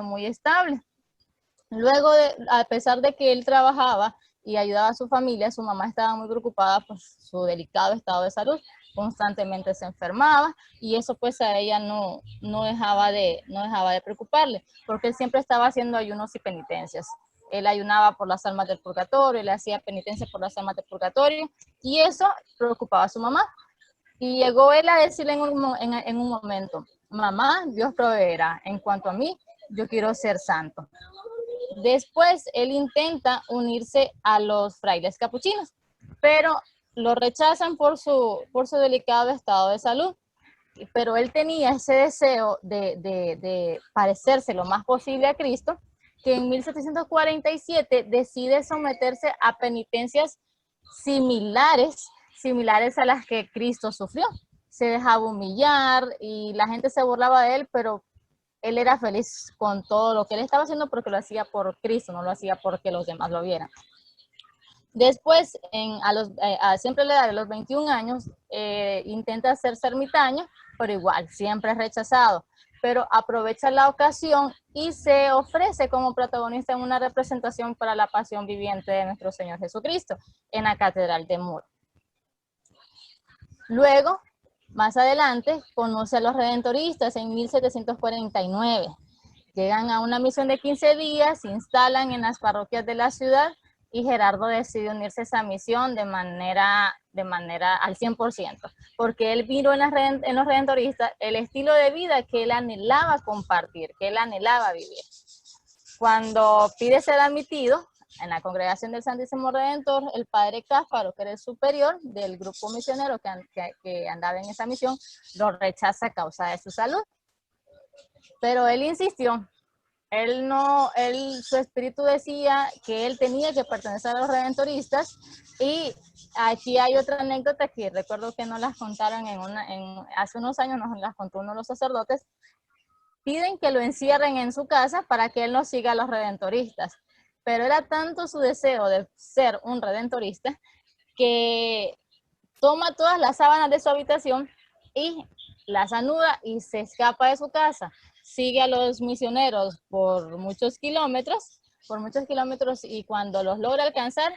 muy estable. Luego, a pesar de que él trabajaba y ayudaba a su familia, su mamá estaba muy preocupada por su delicado estado de salud. Constantemente se enfermaba y eso pues a ella no dejaba de preocuparle, porque él siempre estaba haciendo ayunos y penitencias. Él ayunaba por las almas del purgatorio, él hacía penitencia por las almas del purgatorio y eso preocupaba a su mamá. Y llegó él a decirle en un momento: mamá, Dios proveerá, en cuanto a mí, yo quiero ser santo. Después él intenta unirse a los frailes capuchinos, pero lo rechazan por su delicado estado de salud. Pero él tenía ese deseo de parecerse lo más posible a Cristo, que en 1747 decide someterse a penitencias similares a las que Cristo sufrió. Se dejaba humillar y la gente se burlaba de él, pero él era feliz con todo lo que él estaba haciendo porque lo hacía por Cristo, no lo hacía porque los demás lo vieran. Después, siempre a la edad de los 21 años, intenta hacerse ermitaño, pero igual, siempre es rechazado. Pero aprovecha la ocasión y se ofrece como protagonista en una representación para la pasión viviente de nuestro Señor Jesucristo en la Catedral de Muro. Luego, más adelante, conoce a los redentoristas en 1749. Llegan a una misión de 15 días, se instalan en las parroquias de la ciudad y Gerardo decide unirse a esa misión de manera al 100%, porque él vio en los redentoristas el estilo de vida que él anhelaba compartir, que él anhelaba vivir. Cuando pide ser admitido en la congregación del Santísimo Redentor, el padre Cáfaro, que era el superior del grupo misionero que andaba en esa misión, lo rechaza a causa de su salud. Pero él insistió. Su espíritu decía que él tenía que pertenecer a los redentoristas. Y aquí hay otra anécdota que recuerdo que nos las contaron hace unos años, nos las contó uno de los sacerdotes. Piden que lo encierren en su casa para que él no siga a los redentoristas. Pero era tanto su deseo de ser un redentorista que toma todas las sábanas de su habitación y las anuda y se escapa de su casa. Sigue a los misioneros por muchos kilómetros y cuando los logra alcanzar,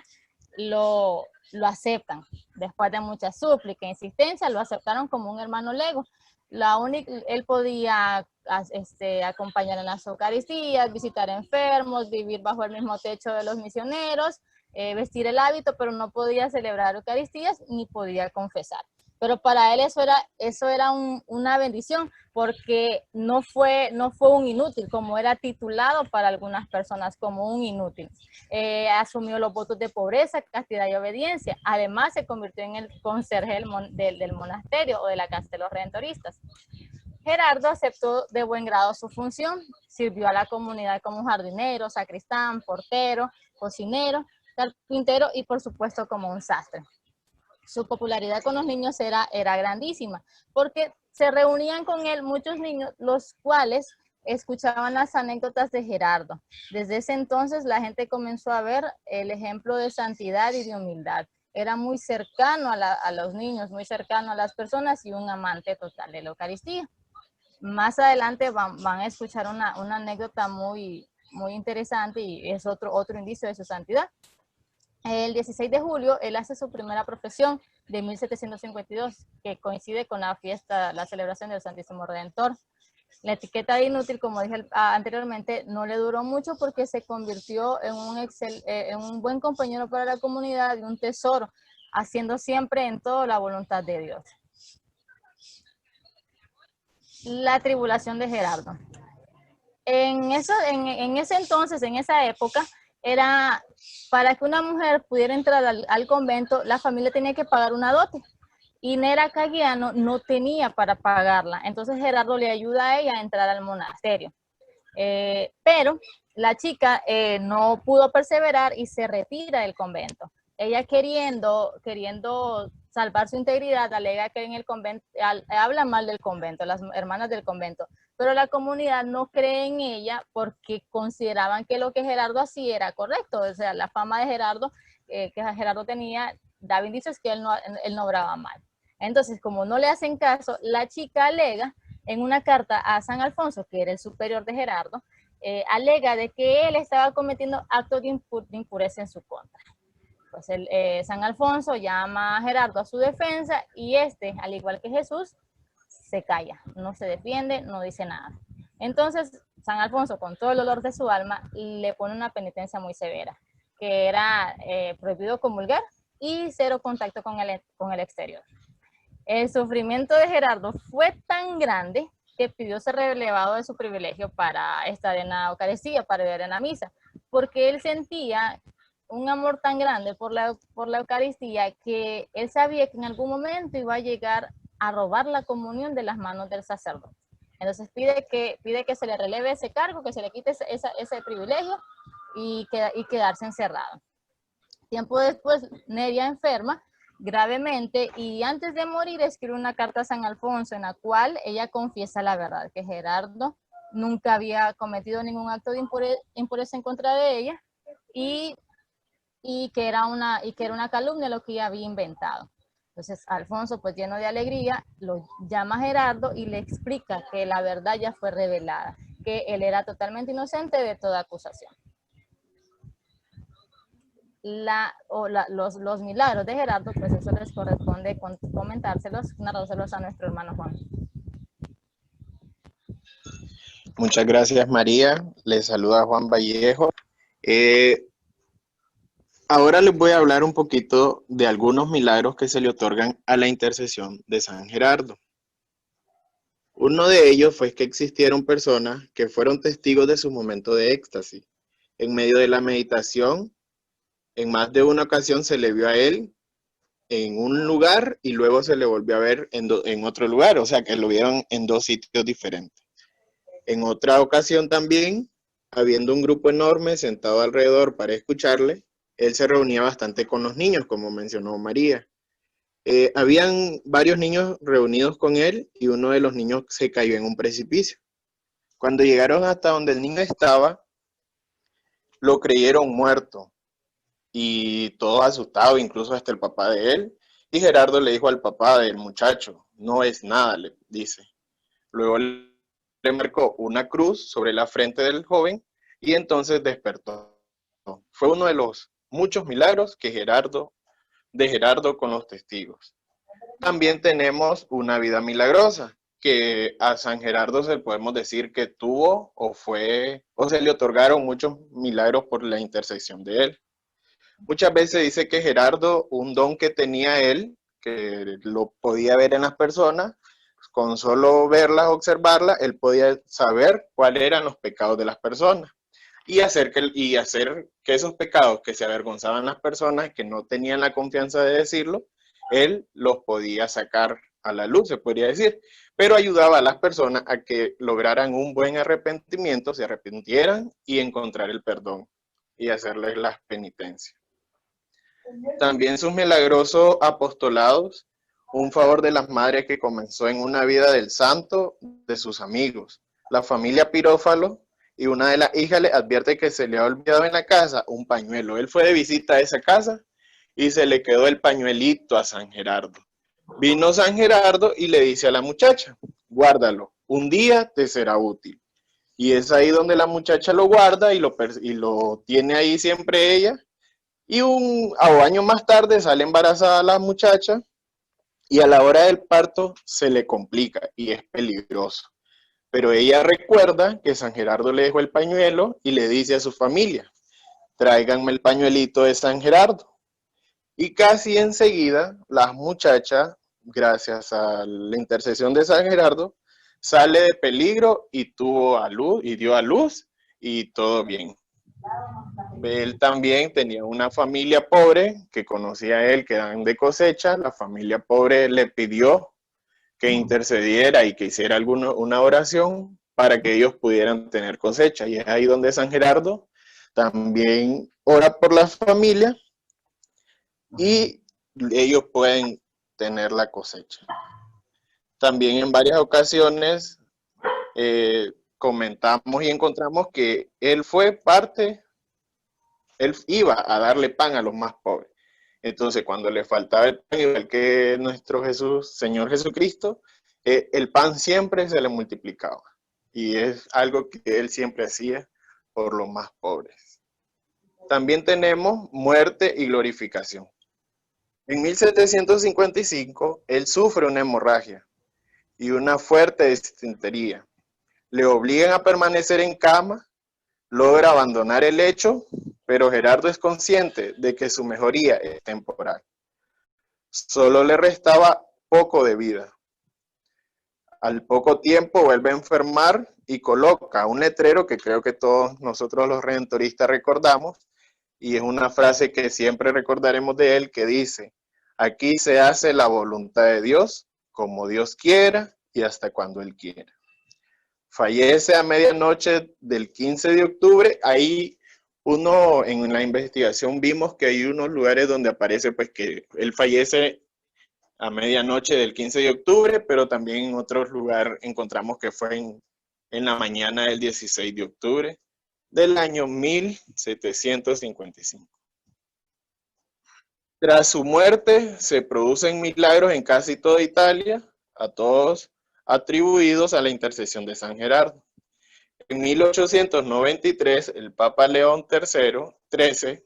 lo aceptan. Después de mucha súplica e insistencia, lo aceptaron como un hermano lego. Él podía acompañar en las Eucaristías, visitar enfermos, vivir bajo el mismo techo de los misioneros, vestir el hábito, pero no podía celebrar Eucaristías ni podía confesar. Pero para él eso era una bendición, porque no fue un inútil, como era titulado para algunas personas como un inútil. Asumió los votos de pobreza, castidad y obediencia. Además, se convirtió en el conserje del monasterio o de la casa de los redentoristas. Gerardo aceptó de buen grado su función, sirvió a la comunidad como jardinero, sacristán, portero, cocinero, carpintero y por supuesto como un sastre. Su popularidad con los niños era grandísima, porque se reunían con él muchos niños, los cuales escuchaban las anécdotas de Gerardo. Desde ese entonces la gente comenzó a ver el ejemplo de santidad y de humildad. Era muy cercano a los niños, muy cercano a las personas y un amante total de la Eucaristía. Más adelante van a escuchar una anécdota muy, muy interesante y es otro indicio de su santidad. El 16 de julio, él hace su primera profesión de 1752, que coincide con la celebración del Santísimo Redentor. La etiqueta de inútil, como dije anteriormente, no le duró mucho porque se convirtió en un buen compañero para la comunidad y un tesoro, haciendo siempre en todo la voluntad de Dios. La tribulación de Gerardo. En ese entonces, en esa época, era para que una mujer pudiera entrar al convento, la familia tenía que pagar una dote. Y Nera Cagliano no tenía para pagarla. Entonces Gerardo le ayuda a ella a entrar al monasterio. Pero la chica no pudo perseverar y se retira del convento. Ella queriendo salvar su integridad, alega que en el convento, habla mal del convento, las hermanas del convento, pero la comunidad no cree en ella porque consideraban que lo que Gerardo hacía era correcto. O sea, la fama de Gerardo, que Gerardo tenía, daba indicios que él no obraba mal. Entonces, como no le hacen caso, la chica alega en una carta a San Alfonso, que era el superior de Gerardo, alega de que él estaba cometiendo actos de impureza en su contra. Pues San Alfonso llama a Gerardo a su defensa y al igual que Jesús, se calla, no se defiende, no dice nada. Entonces, San Alfonso, con todo el dolor de su alma, le pone una penitencia muy severa, que era prohibido comulgar y cero contacto con el exterior. El sufrimiento de Gerardo fue tan grande que pidió ser relevado de su privilegio para estar en la Eucaristía, para ver en la misa, porque él sentía un amor tan grande por la Eucaristía que él sabía que en algún momento iba a llegar a robar la comunión de las manos del sacerdote. Entonces pide que se le releve ese cargo, que se le quite ese privilegio y quedarse encerrado. Tiempo después, Neria enferma gravemente y antes de morir escribe una carta a San Alfonso en la cual ella confiesa la verdad, que Gerardo nunca había cometido ningún acto de impureza en contra de ella y que era una calumnia lo que ella había inventado. Entonces Alfonso, pues lleno de alegría, lo llama a Gerardo y le explica que la verdad ya fue revelada, que él era totalmente inocente de toda acusación. Los milagros de Gerardo, pues eso les corresponde comentárselos, narrárselos a nuestro hermano Juan. Muchas gracias, María. Les saluda Juan Vallejo. Ahora les voy a hablar un poquito de algunos milagros que se le otorgan a la intercesión de San Gerardo. Uno de ellos fue que existieron personas que fueron testigos de su momento de éxtasis. En medio de la meditación, en más de una ocasión se le vio a él en un lugar y luego se le volvió a ver en otro lugar, o sea que lo vieron en dos sitios diferentes. En otra ocasión también, habiendo un grupo enorme sentado alrededor para escucharle, él se reunía bastante con los niños, como mencionó María. Habían varios niños reunidos con él y uno de los niños se cayó en un precipicio. Cuando llegaron hasta donde el niño estaba, lo creyeron muerto y todos asustados, incluso hasta el papá de él, Y Gerardo le dijo al papá del muchacho, no es nada, le dice. Luego le marcó una cruz sobre la frente del joven y entonces despertó. Fue uno de los muchos milagros de Gerardo con los testigos. También tenemos una vida milagrosa, que a San Gerardo se podemos decir que tuvo o se le otorgaron muchos milagros por la intersección de él. Muchas veces dice que Gerardo, un don que tenía él, que lo podía ver en las personas, con solo verlas, observarlas, él podía saber cuáles eran los pecados de las personas y hacer que esos pecados que se avergonzaban las personas, que no tenían la confianza de decirlo, él los podía sacar a la luz, se podría decir, pero ayudaba a las personas a que lograran un buen arrepentimiento, se arrepintieran y encontrar el perdón y hacerles las penitencias. También sus milagrosos apostolados, un favor de las madres que comenzó en una vida del santo de sus amigos. La familia Pirófalo y una de las hijas le advierte que se le ha olvidado en la casa un pañuelo. Él fue de visita a esa casa y se le quedó el pañuelito a San Gerardo. Vino San Gerardo y le dice a la muchacha, guárdalo, un día te será útil. Y es ahí donde la muchacha lo guarda y lo tiene ahí siempre ella. Y años más tarde sale embarazada la muchacha y a la hora del parto se le complica y es peligroso. Pero ella recuerda que San Gerardo le dejó el pañuelo y le dice a su familia, tráiganme el pañuelito de San Gerardo. Y casi enseguida la muchacha, gracias a la intercesión de San Gerardo, sale de peligro y dio a luz y todo bien. Él también tenía una familia pobre que conocía a él, que eran de cosecha. La familia pobre le pidió que intercediera y que hiciera una oración para que ellos pudieran tener cosecha. Y es ahí donde San Gerardo también ora por la familia y ellos pueden tener la cosecha. También en varias ocasiones comentamos y encontramos que él iba a darle pan a los más pobres. Entonces, cuando le faltaba el pan, igual que nuestro Señor Jesucristo, el pan siempre se le multiplicaba. Y es algo que él siempre hacía por los más pobres. También tenemos muerte y glorificación. En 1755, él sufre una hemorragia y una fuerte disentería. Le obligan a permanecer en cama, logra abandonar el lecho, pero Gerardo es consciente de que su mejoría es temporal. Solo le restaba poco de vida. Al poco tiempo vuelve a enfermar y coloca un letrero que creo que todos nosotros los redentoristas recordamos, y es una frase que siempre recordaremos de él, que dice, aquí se hace la voluntad de Dios, como Dios quiera y hasta cuando Él quiera. Fallece a medianoche del 15 de octubre, ahí en la investigación vimos que hay unos lugares donde aparece pues que él fallece a medianoche del 15 de octubre, pero también en otros lugares encontramos que fue en la mañana del 16 de octubre del año 1755. Tras su muerte se producen milagros en casi toda Italia, a todos atribuidos a la intercesión de San Gerardo. En 1893, el Papa León XIII,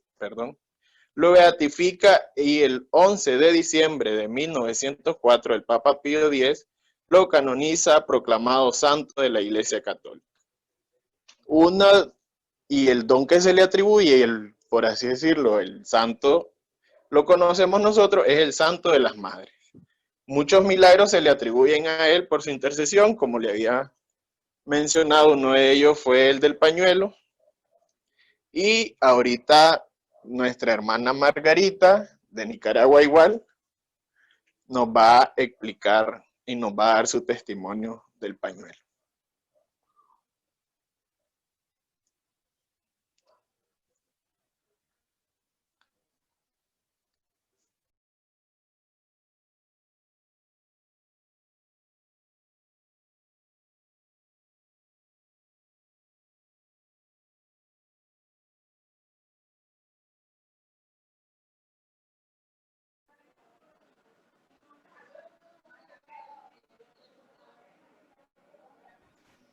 lo beatifica y el 11 de diciembre de 1904, el Papa Pío X lo canoniza proclamado santo de la Iglesia Católica. Y el don que se le atribuye, por así decirlo, el santo, lo conocemos nosotros, es el santo de las madres. Muchos milagros se le atribuyen a él por su intercesión, como le había mencionado, uno de ellos fue el del pañuelo. Y ahorita nuestra hermana Margarita, de Nicaragua igual, nos va a explicar y nos va a dar su testimonio del pañuelo.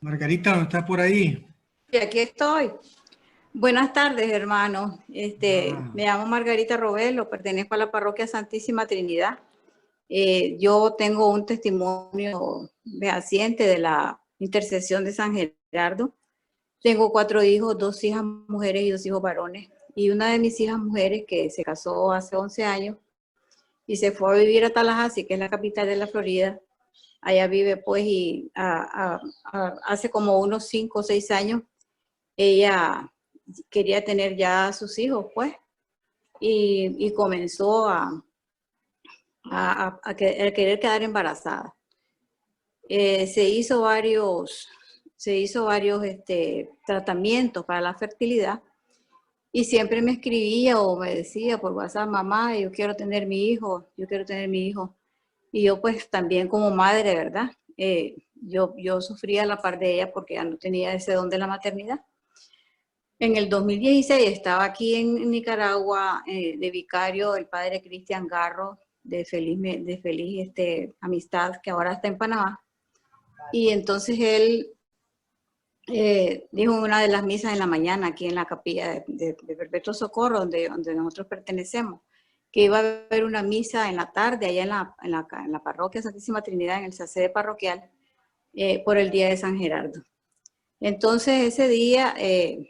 Margarita, ¿no estás por ahí? Y aquí estoy. Buenas tardes, hermano. Me llamo Margarita Robelo, pertenezco a la parroquia Santísima Trinidad. Yo tengo un testimonio fehaciente de la intercesión de San Gerardo. Tengo 4 hijos, 2 hijas mujeres y 2 hijos varones. Y una de mis hijas mujeres que se casó hace 11 años y se fue a vivir a Tallahassee, que es la capital de la Florida. Allá vive pues y hace como unos 5 o 6 años ella quería tener ya a sus hijos pues y comenzó a querer quedar embarazada. Se hizo varios tratamientos para la fertilidad y siempre me escribía o me decía por WhatsApp: mamá, yo quiero tener mi hijo, yo quiero tener mi hijo. Y yo pues también como madre, ¿verdad? Yo sufría a la par de ella porque ya no tenía ese don de la maternidad. En el 2016 estaba aquí en Nicaragua de vicario el padre Cristian Garro de feliz amistad, que ahora está en Panamá. Y entonces él dijo en una de las misas en la mañana aquí en la capilla de Perpetuo Socorro, donde nosotros pertenecemos, que iba a haber una misa en la tarde allá en la parroquia Santísima Trinidad, en el sacede parroquial, por el día de San Gerardo. Entonces ese día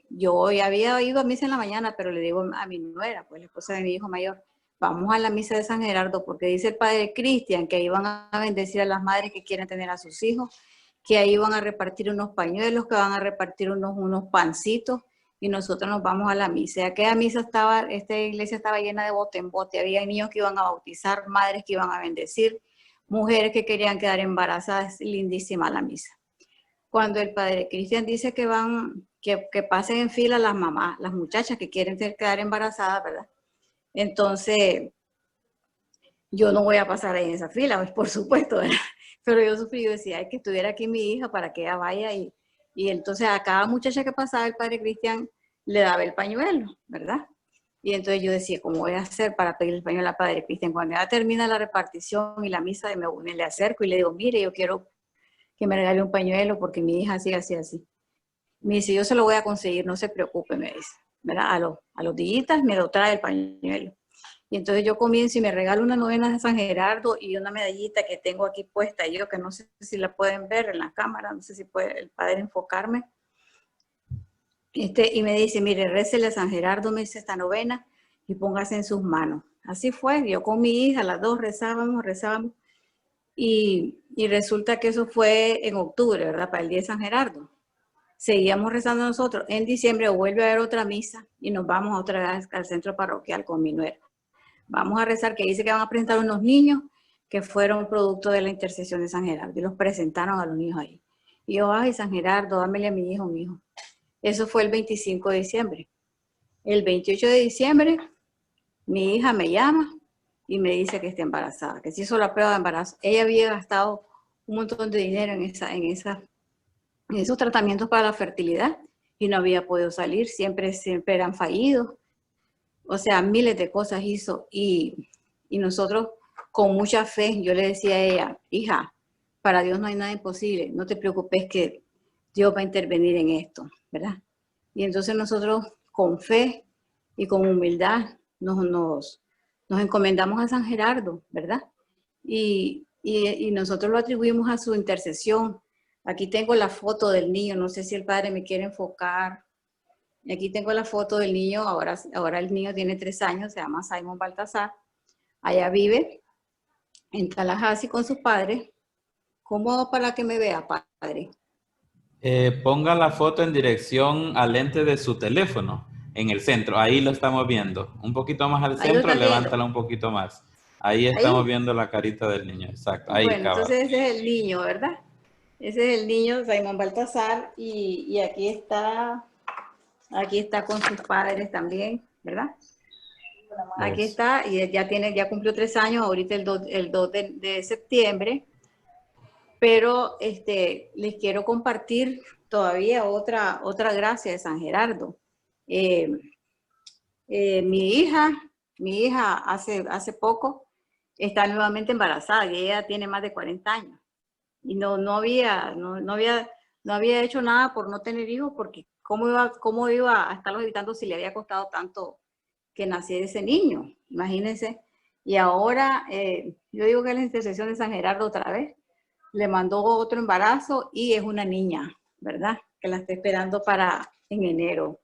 yo ya había ido a misa en la mañana, pero le digo a mi nuera, pues la esposa de mi hijo mayor: vamos a la misa de San Gerardo porque dice el padre Cristian que ahí van a bendecir a las madres que quieren tener a sus hijos, que ahí van a repartir unos pañuelos, que van a repartir unos pancitos, y nosotros nos vamos a la misa. Y aquella misa esta iglesia estaba llena de bote en bote, había niños que iban a bautizar, madres que iban a bendecir, mujeres que querían quedar embarazadas, lindísima la misa. Cuando el padre Cristian dice que pasen en fila las mamás, las muchachas que quieren quedar embarazadas, ¿verdad? Entonces, yo no voy a pasar ahí en esa fila, pues, por supuesto, ¿verdad? Pero yo sufrí, yo decía: ay, que estuviera aquí mi hija para que ella vaya. Y entonces a cada muchacha que pasaba el padre Cristian le daba el pañuelo, ¿verdad? Y entonces yo decía: ¿cómo voy a hacer para pedir el pañuelo al padre Cristian? Cuando ya termina la repartición y la misa, me le acerco y le digo: mire, yo quiero que me regale un pañuelo porque mi hija así, así, así. Me dice: yo se lo voy a conseguir, no se preocupe, me dice, ¿verdad? A los días me lo trae el pañuelo. Y entonces yo comienzo y me regalo una novena de San Gerardo y una medallita que tengo aquí puesta yo, que no sé si la pueden ver en la cámara, no sé si puede el padre enfocarme. Y me dice: mire, récele a San Gerardo, me dice, esta novena y póngase en sus manos. Así fue, yo con mi hija, las dos rezábamos. Y resulta que eso fue en octubre, ¿verdad? Para el día de San Gerardo. Seguíamos rezando nosotros. En diciembre vuelve a haber otra misa y nos vamos otra vez al centro parroquial con mi nuera. Vamos a rezar, que dice que van a presentar unos niños que fueron producto de la intercesión de San Gerardo. Y los presentaron a los niños ahí. Y yo: ay, San Gerardo, dámele a mi hijo, mi hijo. Eso fue el 25 de diciembre. El 28 de diciembre, mi hija me llama y me dice que está embarazada, que se hizo la prueba de embarazo. Ella había gastado un montón de dinero en esos tratamientos para la fertilidad y no había podido salir, siempre eran fallidos. O sea, miles de cosas hizo y nosotros con mucha fe, yo le decía a ella: hija, para Dios no hay nada imposible, no te preocupes que Dios va a intervenir en esto, ¿verdad? Y entonces nosotros con fe y con humildad nos encomendamos a San Gerardo, ¿verdad? Y nosotros lo atribuimos a su intercesión. Aquí tengo la foto del niño, no sé si el padre me quiere enfocar. Y aquí tengo la foto del niño, ahora el niño tiene 3 años, se llama Simon Baltasar. Allá vive en Tallahassee con sus padres. ¿Cómo para que me vea, padre? Ponga la foto en dirección al lente de su teléfono, en el centro. Ahí lo estamos viendo. Un poquito más al centro, levántala un poquito más. Ahí estamos viendo la carita del niño, exacto. Ahí, bueno, cabal. entonces ese es el niño, ¿verdad? Ese es el niño, Simon Baltasar, y aquí está con sus padres también, ¿verdad? Aquí está, y ya cumplió 3 años, ahorita el 2 de septiembre. Pero les quiero compartir todavía otra gracia de San Gerardo. Mi hija hace poco está nuevamente embarazada y ella tiene más de 40 años. Y no había no había hecho nada por no tener hijos, porque cómo iba a estarlos evitando si le había costado tanto que naciera ese niño, imagínense. Y ahora, yo digo que la intercesión de San Gerardo otra vez, le mandó otro embarazo y es una niña, ¿verdad? Que la está esperando en enero.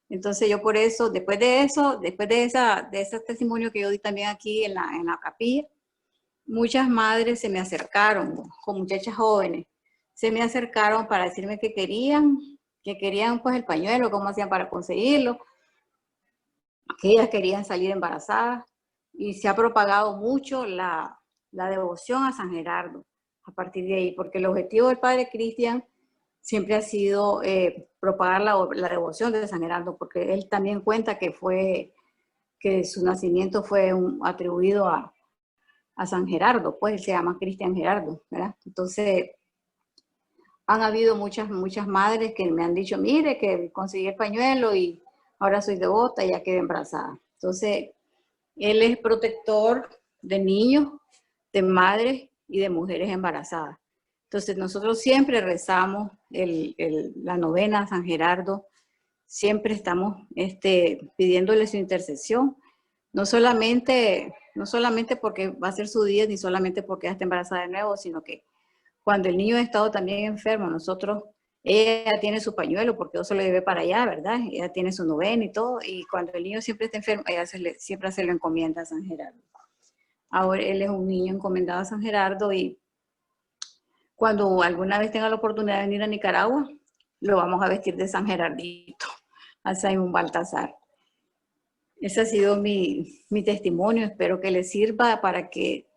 Entonces yo por eso, después de ese testimonio que yo di también aquí en la capilla, muchas madres se me acercaron, con muchachas jóvenes, se me acercaron para decirme que querían pues el pañuelo, cómo hacían para conseguirlo, que ellas querían salir embarazadas, y se ha propagado mucho la devoción a San Gerardo a partir de ahí, porque el objetivo del Padre Cristian siempre ha sido propagar la devoción de San Gerardo, porque él también cuenta que su nacimiento fue atribuido a San Gerardo, pues él se llama Cristian Gerardo, ¿verdad? Entonces, han habido muchas madres que me han dicho, mire, que conseguí el pañuelo y ahora soy devota y ya quedé embarazada. Entonces, él es protector de niños, de madres y de mujeres embarazadas. Entonces, nosotros siempre rezamos la novena a San Gerardo, siempre estamos pidiéndole su intercesión, no solamente porque va a ser su día, ni solamente porque ella está embarazada de nuevo, sino que cuando el niño ha estado también enfermo, ella tiene su pañuelo, porque yo se lo llevé para allá, ¿verdad? Ella tiene su novena y todo, y cuando el niño siempre está enfermo, ella siempre se lo encomienda a San Gerardo. Ahora él es un niño encomendado a San Gerardo, y cuando alguna vez tenga la oportunidad de venir a Nicaragua, lo vamos a vestir de San Gerardito, a Simón Baltasar. Ese ha sido mi testimonio. Espero que les sirva para que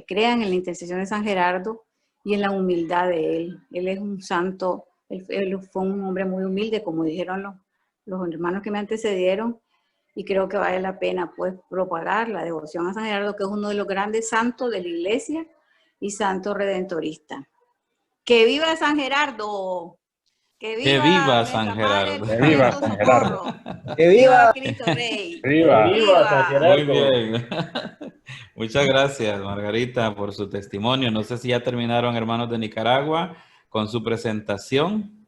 crean en la intercesión de San Gerardo y en la humildad de él. Él es un santo, él fue un hombre muy humilde, como dijeron los hermanos que me antecedieron, y creo que vale la pena pues propagar la devoción a San Gerardo, que es uno de los grandes santos de la iglesia y santo redentorista. ¡Que viva San Gerardo! ¡Que viva San Gerardo! Gerardo! ¡Que viva San Gerardo! ¡Que viva! Cristo Rey! ¡Viva! ¡Viva San Gerardo! Muy bien. Muchas gracias, Margarita, por su testimonio. No sé si ya terminaron, hermanos de Nicaragua, con su presentación.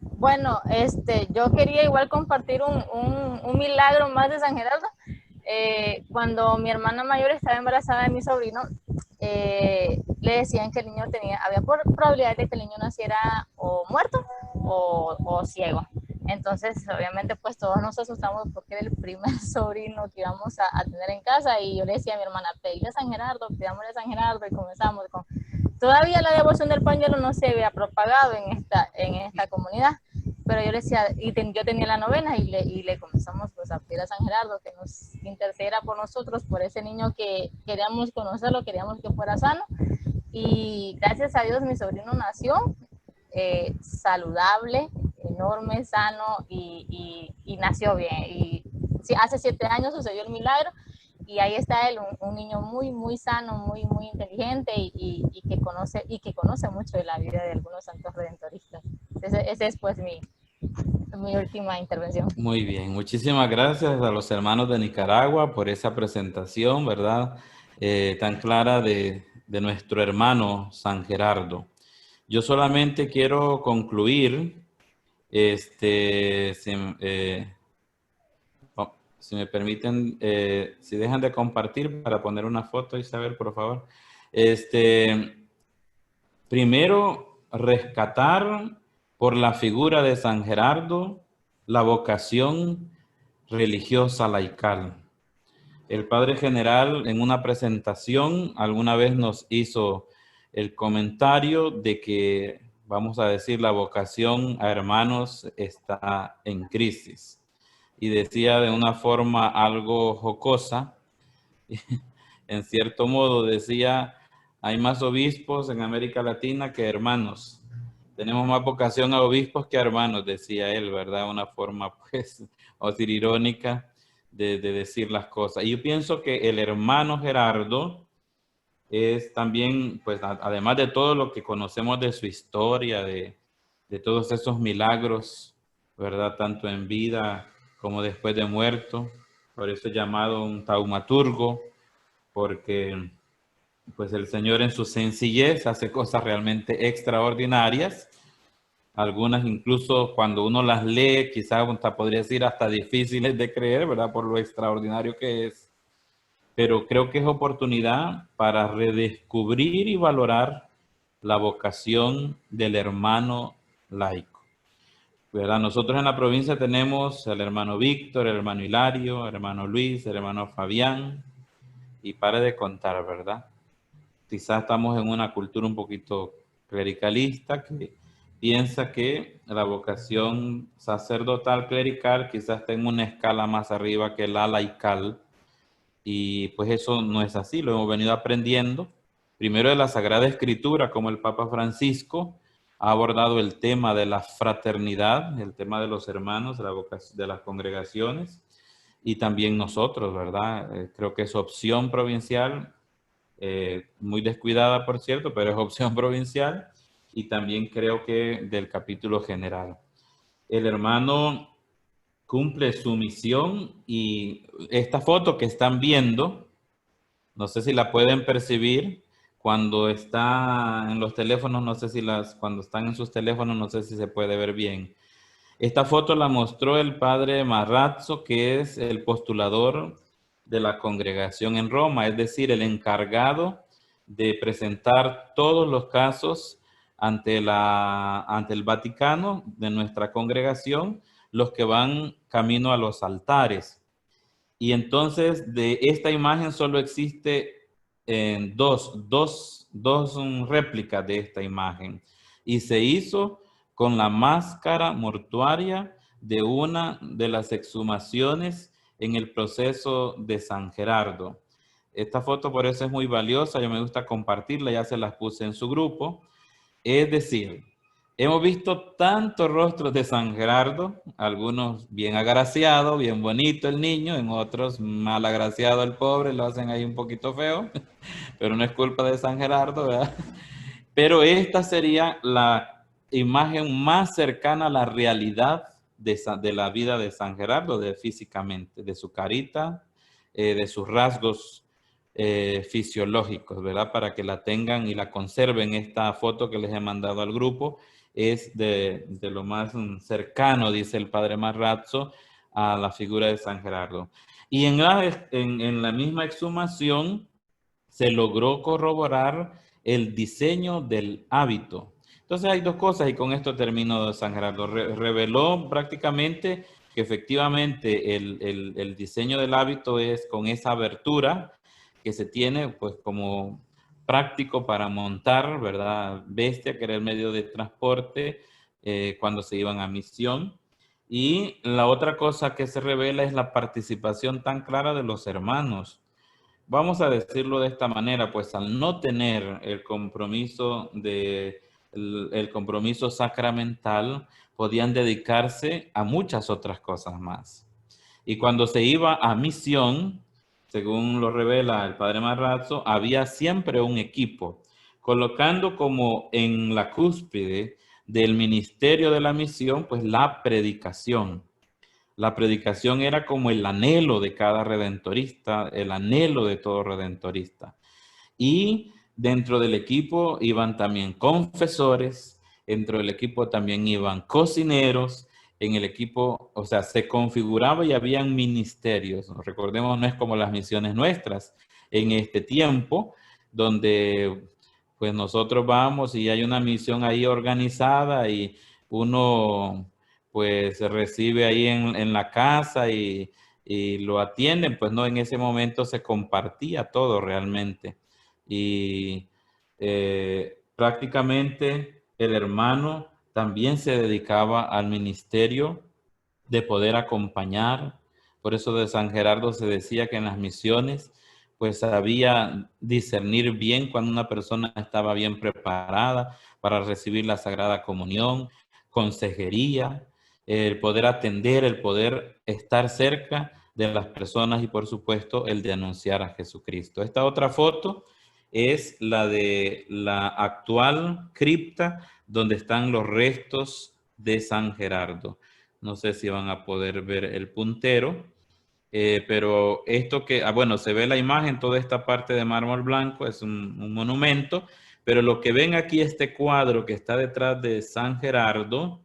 Bueno, yo quería igual compartir un milagro más de San Gerardo. Cuando mi hermana mayor estaba embarazada de mi sobrino, le decían que el niño había probabilidad de que el niño naciera o muerto o ciego. Entonces, obviamente, pues todos nos asustamos porque era el primer sobrino que íbamos a tener en casa, y yo le decía a mi hermana, pedile a San Gerardo, pidámosle a San Gerardo, y comenzamos con... Todavía la devoción del pañuelo no se había propagado en esta comunidad, pero yo le decía, yo tenía la novena y le comenzamos pues a pedir a San Gerardo que nos intercediera por nosotros, por ese niño que queríamos conocerlo, queríamos que fuera sano, y gracias a Dios mi sobrino nació saludable, enorme, sano, y nació bien. Y sí, hace 7 años sucedió el milagro, y ahí está él, un niño muy, muy sano, muy, muy inteligente, y que conoce mucho de la vida de algunos santos redentoristas. Ese es pues mi última intervención. Muy bien, muchísimas gracias a los hermanos de Nicaragua por esa presentación, ¿verdad? Tan clara de nuestro hermano San Gerardo. Yo solamente quiero concluir, si me permiten, si dejan de compartir para poner una foto, Isabel, por favor. Primero, rescatar por la figura de San Gerardo la vocación religiosa laical. El Padre General, en una presentación, alguna vez nos hizo el comentario de que, vamos a decir, la vocación a hermanos está en crisis. Y decía de una forma algo jocosa, en cierto modo decía, hay más obispos en América Latina que hermanos. Tenemos más vocación a obispos que a hermanos, decía él, ¿verdad? Una forma, pues, o decir, irónica de decir las cosas. Y yo pienso que el hermano Gerardo es también, pues, además de todo lo que conocemos de su historia, de todos esos milagros, ¿verdad? Tanto en vida como después de muerto. Por eso es llamado un taumaturgo, porque pues el Señor en su sencillez hace cosas realmente extraordinarias. Algunas incluso cuando uno las lee, quizás podría decir hasta difíciles de creer, ¿verdad? Por lo extraordinario que es. Pero creo que es oportunidad para redescubrir y valorar la vocación del hermano laico, ¿verdad? Nosotros en la provincia tenemos al hermano Víctor, el hermano Hilario, el hermano Luis, el hermano Fabián, y pare de contar, ¿verdad? Quizás estamos en una cultura un poquito clericalista que piensa que la vocación sacerdotal clerical quizás está en una escala más arriba que la laical, y pues eso no es así, lo hemos venido aprendiendo. Primero de la Sagrada Escritura, como el Papa Francisco ha abordado el tema de la fraternidad, el tema de los hermanos, de las congregaciones, y también nosotros, ¿verdad? Creo que es opción provincial, muy descuidada, por cierto, pero es opción provincial, y también creo que del capítulo general. El hermano cumple su misión, y esta foto que están viendo, no sé si la pueden percibir cuando está en los teléfonos, no sé si cuando están en sus teléfonos, no sé si se puede ver bien. Esta foto la mostró el padre Marrazzo, que es el postulador de la congregación en Roma, es decir, el encargado de presentar todos los casos ante el Vaticano de nuestra congregación, los que van camino a los altares. Y entonces de esta imagen solo existe dos réplicas de esta imagen. Y se hizo con la máscara mortuaria de una de las exhumaciones en el proceso de San Gerardo. Esta foto por eso es muy valiosa, yo me gusta compartirla, ya se las puse en su grupo. Es decir, hemos visto tantos rostros de San Gerardo, algunos bien agraciados, bien bonito el niño, en otros mal agraciado el pobre, lo hacen ahí un poquito feo, pero no es culpa de San Gerardo, ¿verdad? Pero esta sería la imagen más cercana a la realidad de la vida de San Gerardo, físicamente, de su carita, de sus rasgos fisiológicos, ¿verdad? Para que la tengan y la conserven. Esta foto que les he mandado al grupo es de lo más cercano, dice el padre Marrazzo, a la figura de San Gerardo. Y en la misma exhumación se logró corroborar el diseño del hábito. Entonces hay dos cosas, y con esto termino de San Gerardo. Reveló prácticamente que efectivamente el diseño del hábito es con esa abertura que se tiene pues como práctico para montar, ¿verdad? Bestia, que era el medio de transporte cuando se iban a misión. Y la otra cosa que se revela es la participación tan clara de los hermanos. Vamos a decirlo de esta manera, pues al no tener el compromiso el compromiso sacramental, podían dedicarse a muchas otras cosas más. Y cuando se iba a misión, según lo revela el padre Marrazzo, había siempre un equipo, colocando como en la cúspide del ministerio de la misión, pues la predicación. La predicación era como el anhelo de cada redentorista, el anhelo de todo redentorista. Y dentro del equipo iban también confesores, dentro del equipo también iban cocineros, en el equipo, o sea, se configuraba y habían ministerios. Recordemos, no es como las misiones nuestras en este tiempo, donde pues nosotros vamos y hay una misión ahí organizada y uno pues se recibe ahí en la casa y lo atienden, pues no, en ese momento se compartía todo realmente. Y prácticamente el hermano también se dedicaba al ministerio de poder acompañar. Por eso de San Gerardo se decía que en las misiones pues sabía discernir bien cuando una persona estaba bien preparada para recibir la Sagrada Comunión, consejería, el poder atender, el poder estar cerca de las personas y por supuesto el de anunciar a Jesucristo. Esta otra foto es la de la actual cripta donde están los restos de San Gerardo. No sé si van a poder ver el puntero, Pero esto que, bueno, se ve la imagen, toda esta parte de mármol blanco es un monumento, pero lo que ven aquí, este cuadro que está detrás de San Gerardo,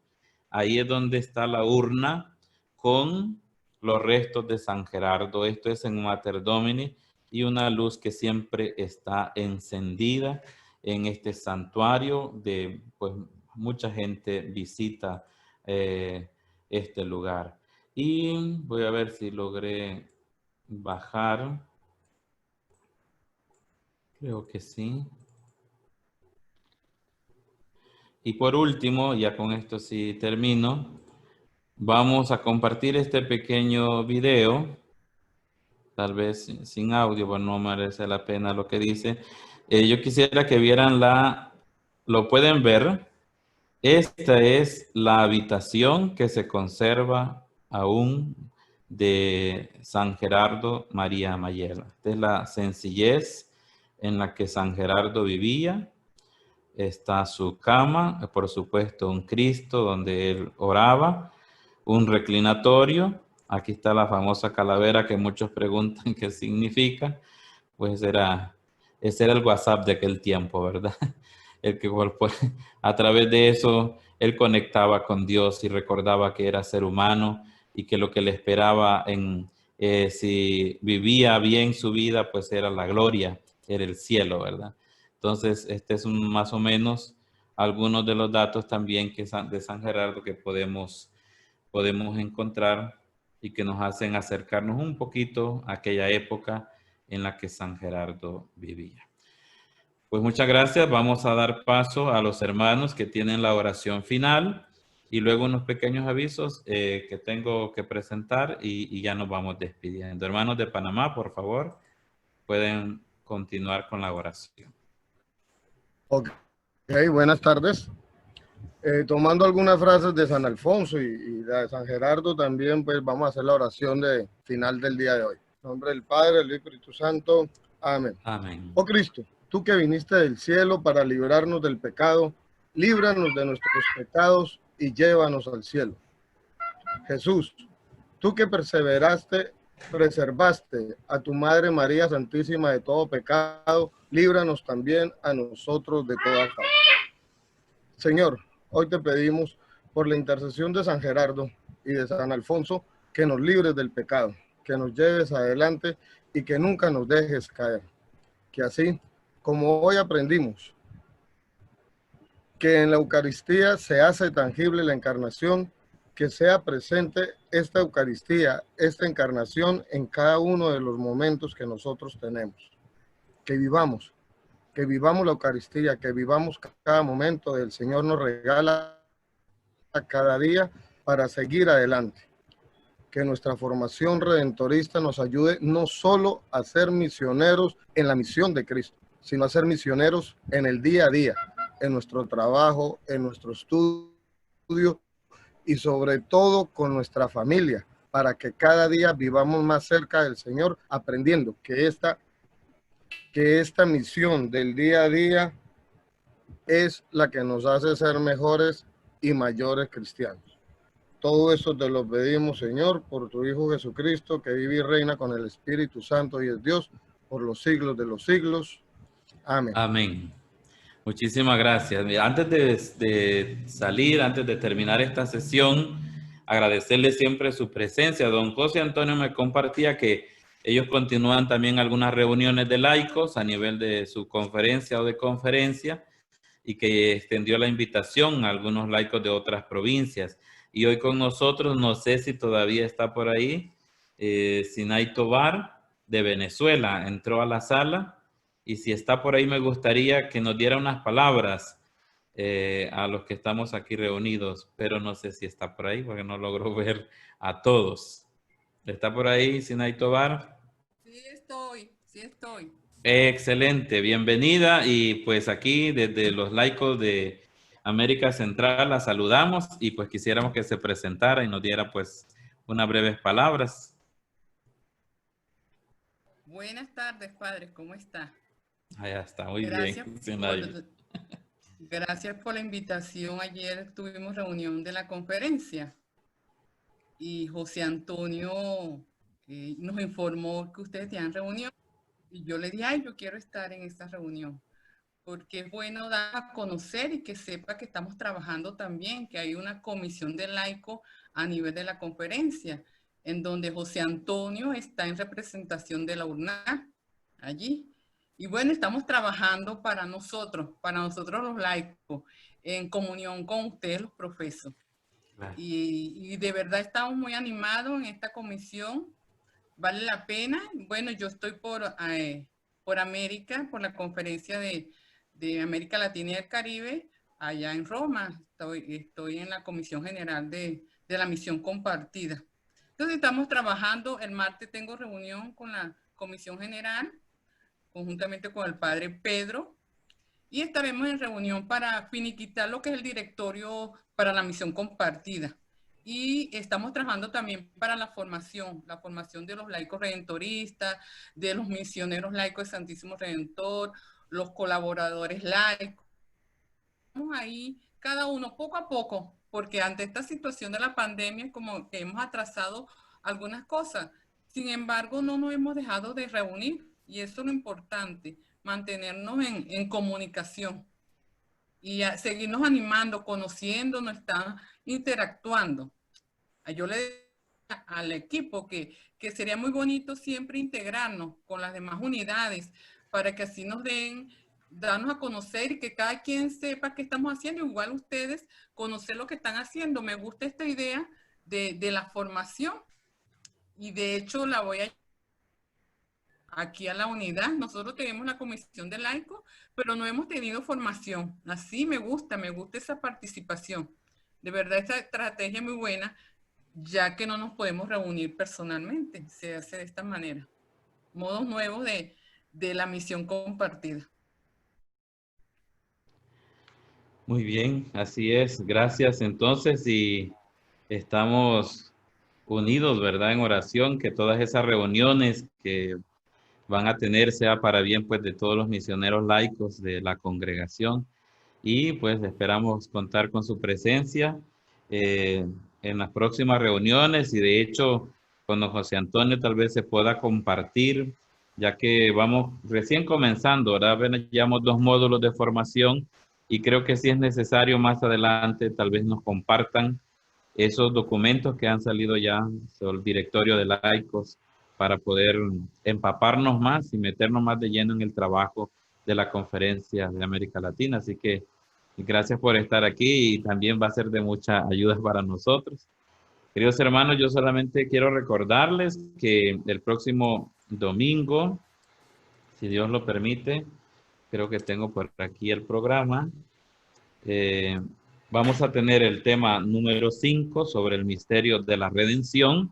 ahí es donde está la urna con los restos de San Gerardo. Esto es en Mater Domini y una luz que siempre está encendida en este santuario de, pues, mucha gente visita este lugar. Y voy a ver si logré bajar. Creo que sí. Y por último, ya con esto sí termino, vamos a compartir este pequeño video, tal vez sin audio, pero no merece la pena lo que dice. Yo quisiera que vieran lo pueden ver. Esta es la habitación que se conserva aún de San Gerardo María Mayela. Esta es la sencillez en la que San Gerardo vivía. Está su cama, por supuesto un Cristo donde él oraba, un reclinatorio. Aquí está la famosa calavera que muchos preguntan qué significa. Pues ese era el WhatsApp de aquel tiempo, ¿verdad? El que a través de eso él conectaba con Dios y recordaba que era ser humano y que lo que le esperaba si vivía bien su vida, pues era la gloria, era el cielo, ¿verdad? Entonces, este es más o menos algunos de los datos también de San Gerardo que podemos encontrar y que nos hacen acercarnos un poquito a aquella época en la que San Gerardo vivía. Pues muchas gracias. Vamos a dar paso a los hermanos que tienen la oración final y luego unos pequeños avisos que tengo que presentar y ya nos vamos despidiendo. Hermanos de Panamá, por favor, pueden continuar con la oración. Ok, buenas tardes. Tomando algunas frases de San Alfonso y de San Gerardo también, pues vamos a hacer la oración final del día de hoy. En nombre del Padre, del Espíritu Santo. Amén. Amén. Oh Cristo, tú que viniste del cielo para librarnos del pecado, líbranos de nuestros pecados y llévanos al cielo. Jesús, tú que preservaste a tu Madre María Santísima de todo pecado, líbranos también a nosotros de toda falta. Señor, hoy te pedimos por la intercesión de San Gerardo y de San Alfonso que nos libres del pecado, que nos lleves adelante y que nunca nos dejes caer. Que así, como hoy aprendimos, que en la Eucaristía se hace tangible la encarnación, que sea presente esta Eucaristía, esta encarnación en cada uno de los momentos que nosotros tenemos. Que vivamos la Eucaristía, que vivamos cada momento del Señor nos regala cada día para seguir adelante. Que nuestra formación redentorista nos ayude no solo a ser misioneros en la misión de Cristo, sino a ser misioneros en el día a día, en nuestro trabajo, en nuestro estudio y sobre todo con nuestra familia, para que cada día vivamos más cerca del Señor, aprendiendo que esta misión del día a día es la que nos hace ser mejores y mayores cristianos. Todo eso te lo pedimos, Señor, por tu Hijo Jesucristo, que vive y reina con el Espíritu Santo y es Dios por los siglos de los siglos. Amén. Amén. Muchísimas gracias. Mira, antes de salir, antes de terminar esta sesión, agradecerle siempre su presencia. Don José Antonio me compartía que ellos continúan también algunas reuniones de laicos a nivel de su conferencia o de conferencia y que extendió la invitación a algunos laicos de otras provincias. Y hoy con nosotros, no sé si todavía está por ahí, Sinay Tobar de Venezuela, entró a la sala. Y si está por ahí, me gustaría que nos diera unas palabras a los que estamos aquí reunidos, pero no sé si está por ahí porque no logro ver a todos. ¿Está por ahí, Sinay Tobar? Sí estoy. Excelente, bienvenida. Y pues aquí desde los laicos de América Central la saludamos y pues quisiéramos que se presentara y nos diera pues unas breves palabras. Buenas tardes, padre, ¿cómo está? Allá está, muy bien. Gracias por la invitación. Ayer tuvimos reunión de la conferencia y José Antonio nos informó que ustedes tenían reunión y yo le dije, ay, yo quiero estar en esta reunión, porque es bueno dar a conocer y que sepa que estamos trabajando también, que hay una comisión de laico a nivel de la conferencia, en donde José Antonio está en representación de la URNA allí. Y bueno, estamos trabajando para nosotros los laicos, en comunión con ustedes, los profesos. Y de verdad estamos muy animados en esta comisión. Vale la pena. Bueno, yo estoy por América, por la conferencia de América Latina y el Caribe, allá en Roma. Estoy en la Comisión General de la Misión Compartida. Entonces estamos trabajando. El martes tengo reunión con la Comisión General, conjuntamente con el padre Pedro, y estaremos en reunión para finiquitar lo que es el directorio para la misión compartida. Y estamos trabajando también para la formación de los laicos redentoristas, de los misioneros laicos de Santísimo Redentor, los colaboradores laicos. Estamos ahí, cada uno poco a poco, porque ante esta situación de la pandemia, como que hemos atrasado algunas cosas. Sin embargo, no nos hemos dejado de reunir, y eso es lo importante, mantenernos en comunicación y seguirnos animando, conociéndonos, interactuando. Yo le digo al equipo que sería muy bonito siempre integrarnos con las demás unidades para que así darnos a conocer y que cada quien sepa qué estamos haciendo, igual ustedes conocer lo que están haciendo. Me gusta esta idea de la formación y de hecho la voy a aquí a la unidad. Nosotros tenemos la comisión de laicos, pero no hemos tenido formación. Así me gusta esa participación. De verdad, esta estrategia es muy buena, ya que no nos podemos reunir personalmente. Se hace de esta manera. Modos nuevos de la misión compartida. Muy bien, así es. Gracias. Entonces, y estamos unidos, ¿verdad? En oración, que todas esas reuniones que van a tener sea para bien pues de todos los misioneros laicos de la congregación y pues esperamos contar con su presencia en las próximas reuniones y de hecho con don José Antonio tal vez se pueda compartir ya que vamos recién comenzando, ¿verdad? Llevamos 2 módulos de formación y creo que si es necesario más adelante tal vez nos compartan esos documentos que han salido ya sobre el directorio de laicos para poder empaparnos más y meternos más de lleno en el trabajo de la conferencia de América Latina. Así que gracias por estar aquí y también va a ser de mucha ayuda para nosotros. Queridos hermanos, yo solamente quiero recordarles que el próximo domingo, si Dios lo permite, creo que tengo por aquí el programa, vamos a tener el tema número 5 sobre el misterio de la redención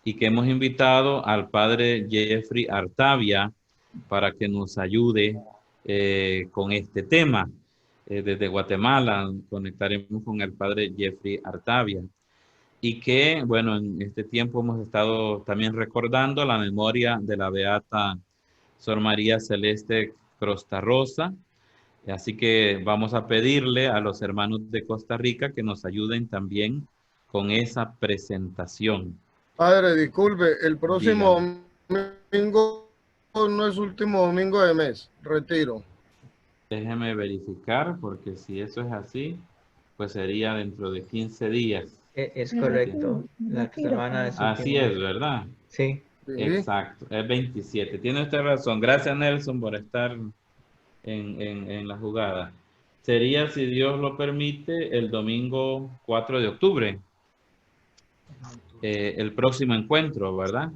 y que hemos invitado al padre Jeffrey Artavia para que nos ayude con este tema. Desde Guatemala conectaremos con el padre Jeffrey Artavia. Y que, bueno, en este tiempo hemos estado también recordando la memoria de la beata Sor María Celeste Crostarrosa. Así que vamos a pedirle a los hermanos de Costa Rica que nos ayuden también con esa presentación. Padre, disculpe, el próximo domingo no es último domingo de mes, retiro. Déjeme verificar, porque si eso es así, pues sería dentro de 15 días. Es correcto. La semana es así último. es, ¿verdad? Sí. Exacto, es 27. Tiene usted razón. Gracias, Nelson, por estar en la jugada. Sería, si Dios lo permite, el domingo 4 de octubre. El próximo encuentro, ¿verdad?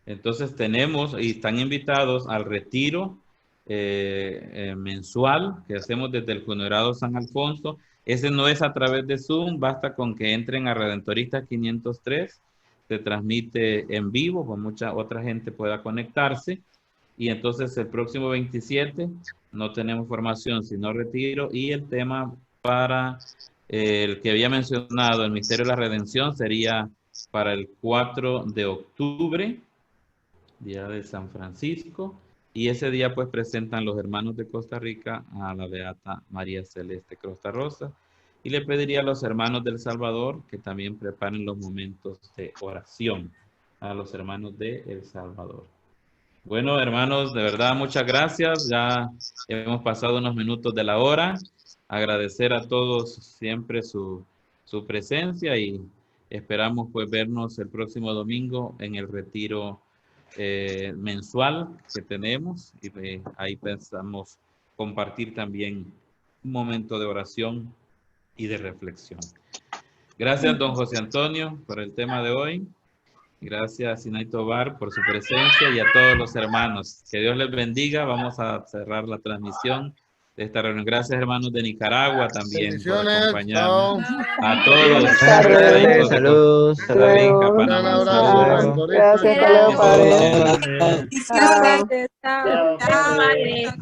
Entonces tenemos y están invitados al retiro mensual que hacemos desde el Funerado San Alfonso. Ese no es a través de Zoom, basta con que entren a Redentoristas 503, se transmite en vivo, con mucha otra gente pueda conectarse. Y entonces el próximo 27 no tenemos formación, sino retiro. Y el tema para el que había mencionado, el misterio de la redención, sería para el 4 de octubre, día de San Francisco, y ese día pues presentan los hermanos de Costa Rica a la beata María Celeste Crostarrosa, y le pediría a los hermanos del Salvador que también preparen los momentos de oración a los hermanos de El Salvador. Bueno, hermanos, de verdad, muchas gracias. Ya hemos pasado unos minutos de la hora. Agradecer a todos siempre su presencia y esperamos pues vernos el próximo domingo en el retiro mensual que tenemos y ahí pensamos compartir también un momento de oración y de reflexión. Gracias, don José Antonio, por el tema de hoy. Gracias, Sinay Tobar, por su presencia y a todos los hermanos. Que Dios les bendiga. Vamos a cerrar la transmisión de esta reunión. Gracias, hermanos de Nicaragua, también por acompañarnos. A todos. Saludos. Gracias, hasta luego, padre. Chao.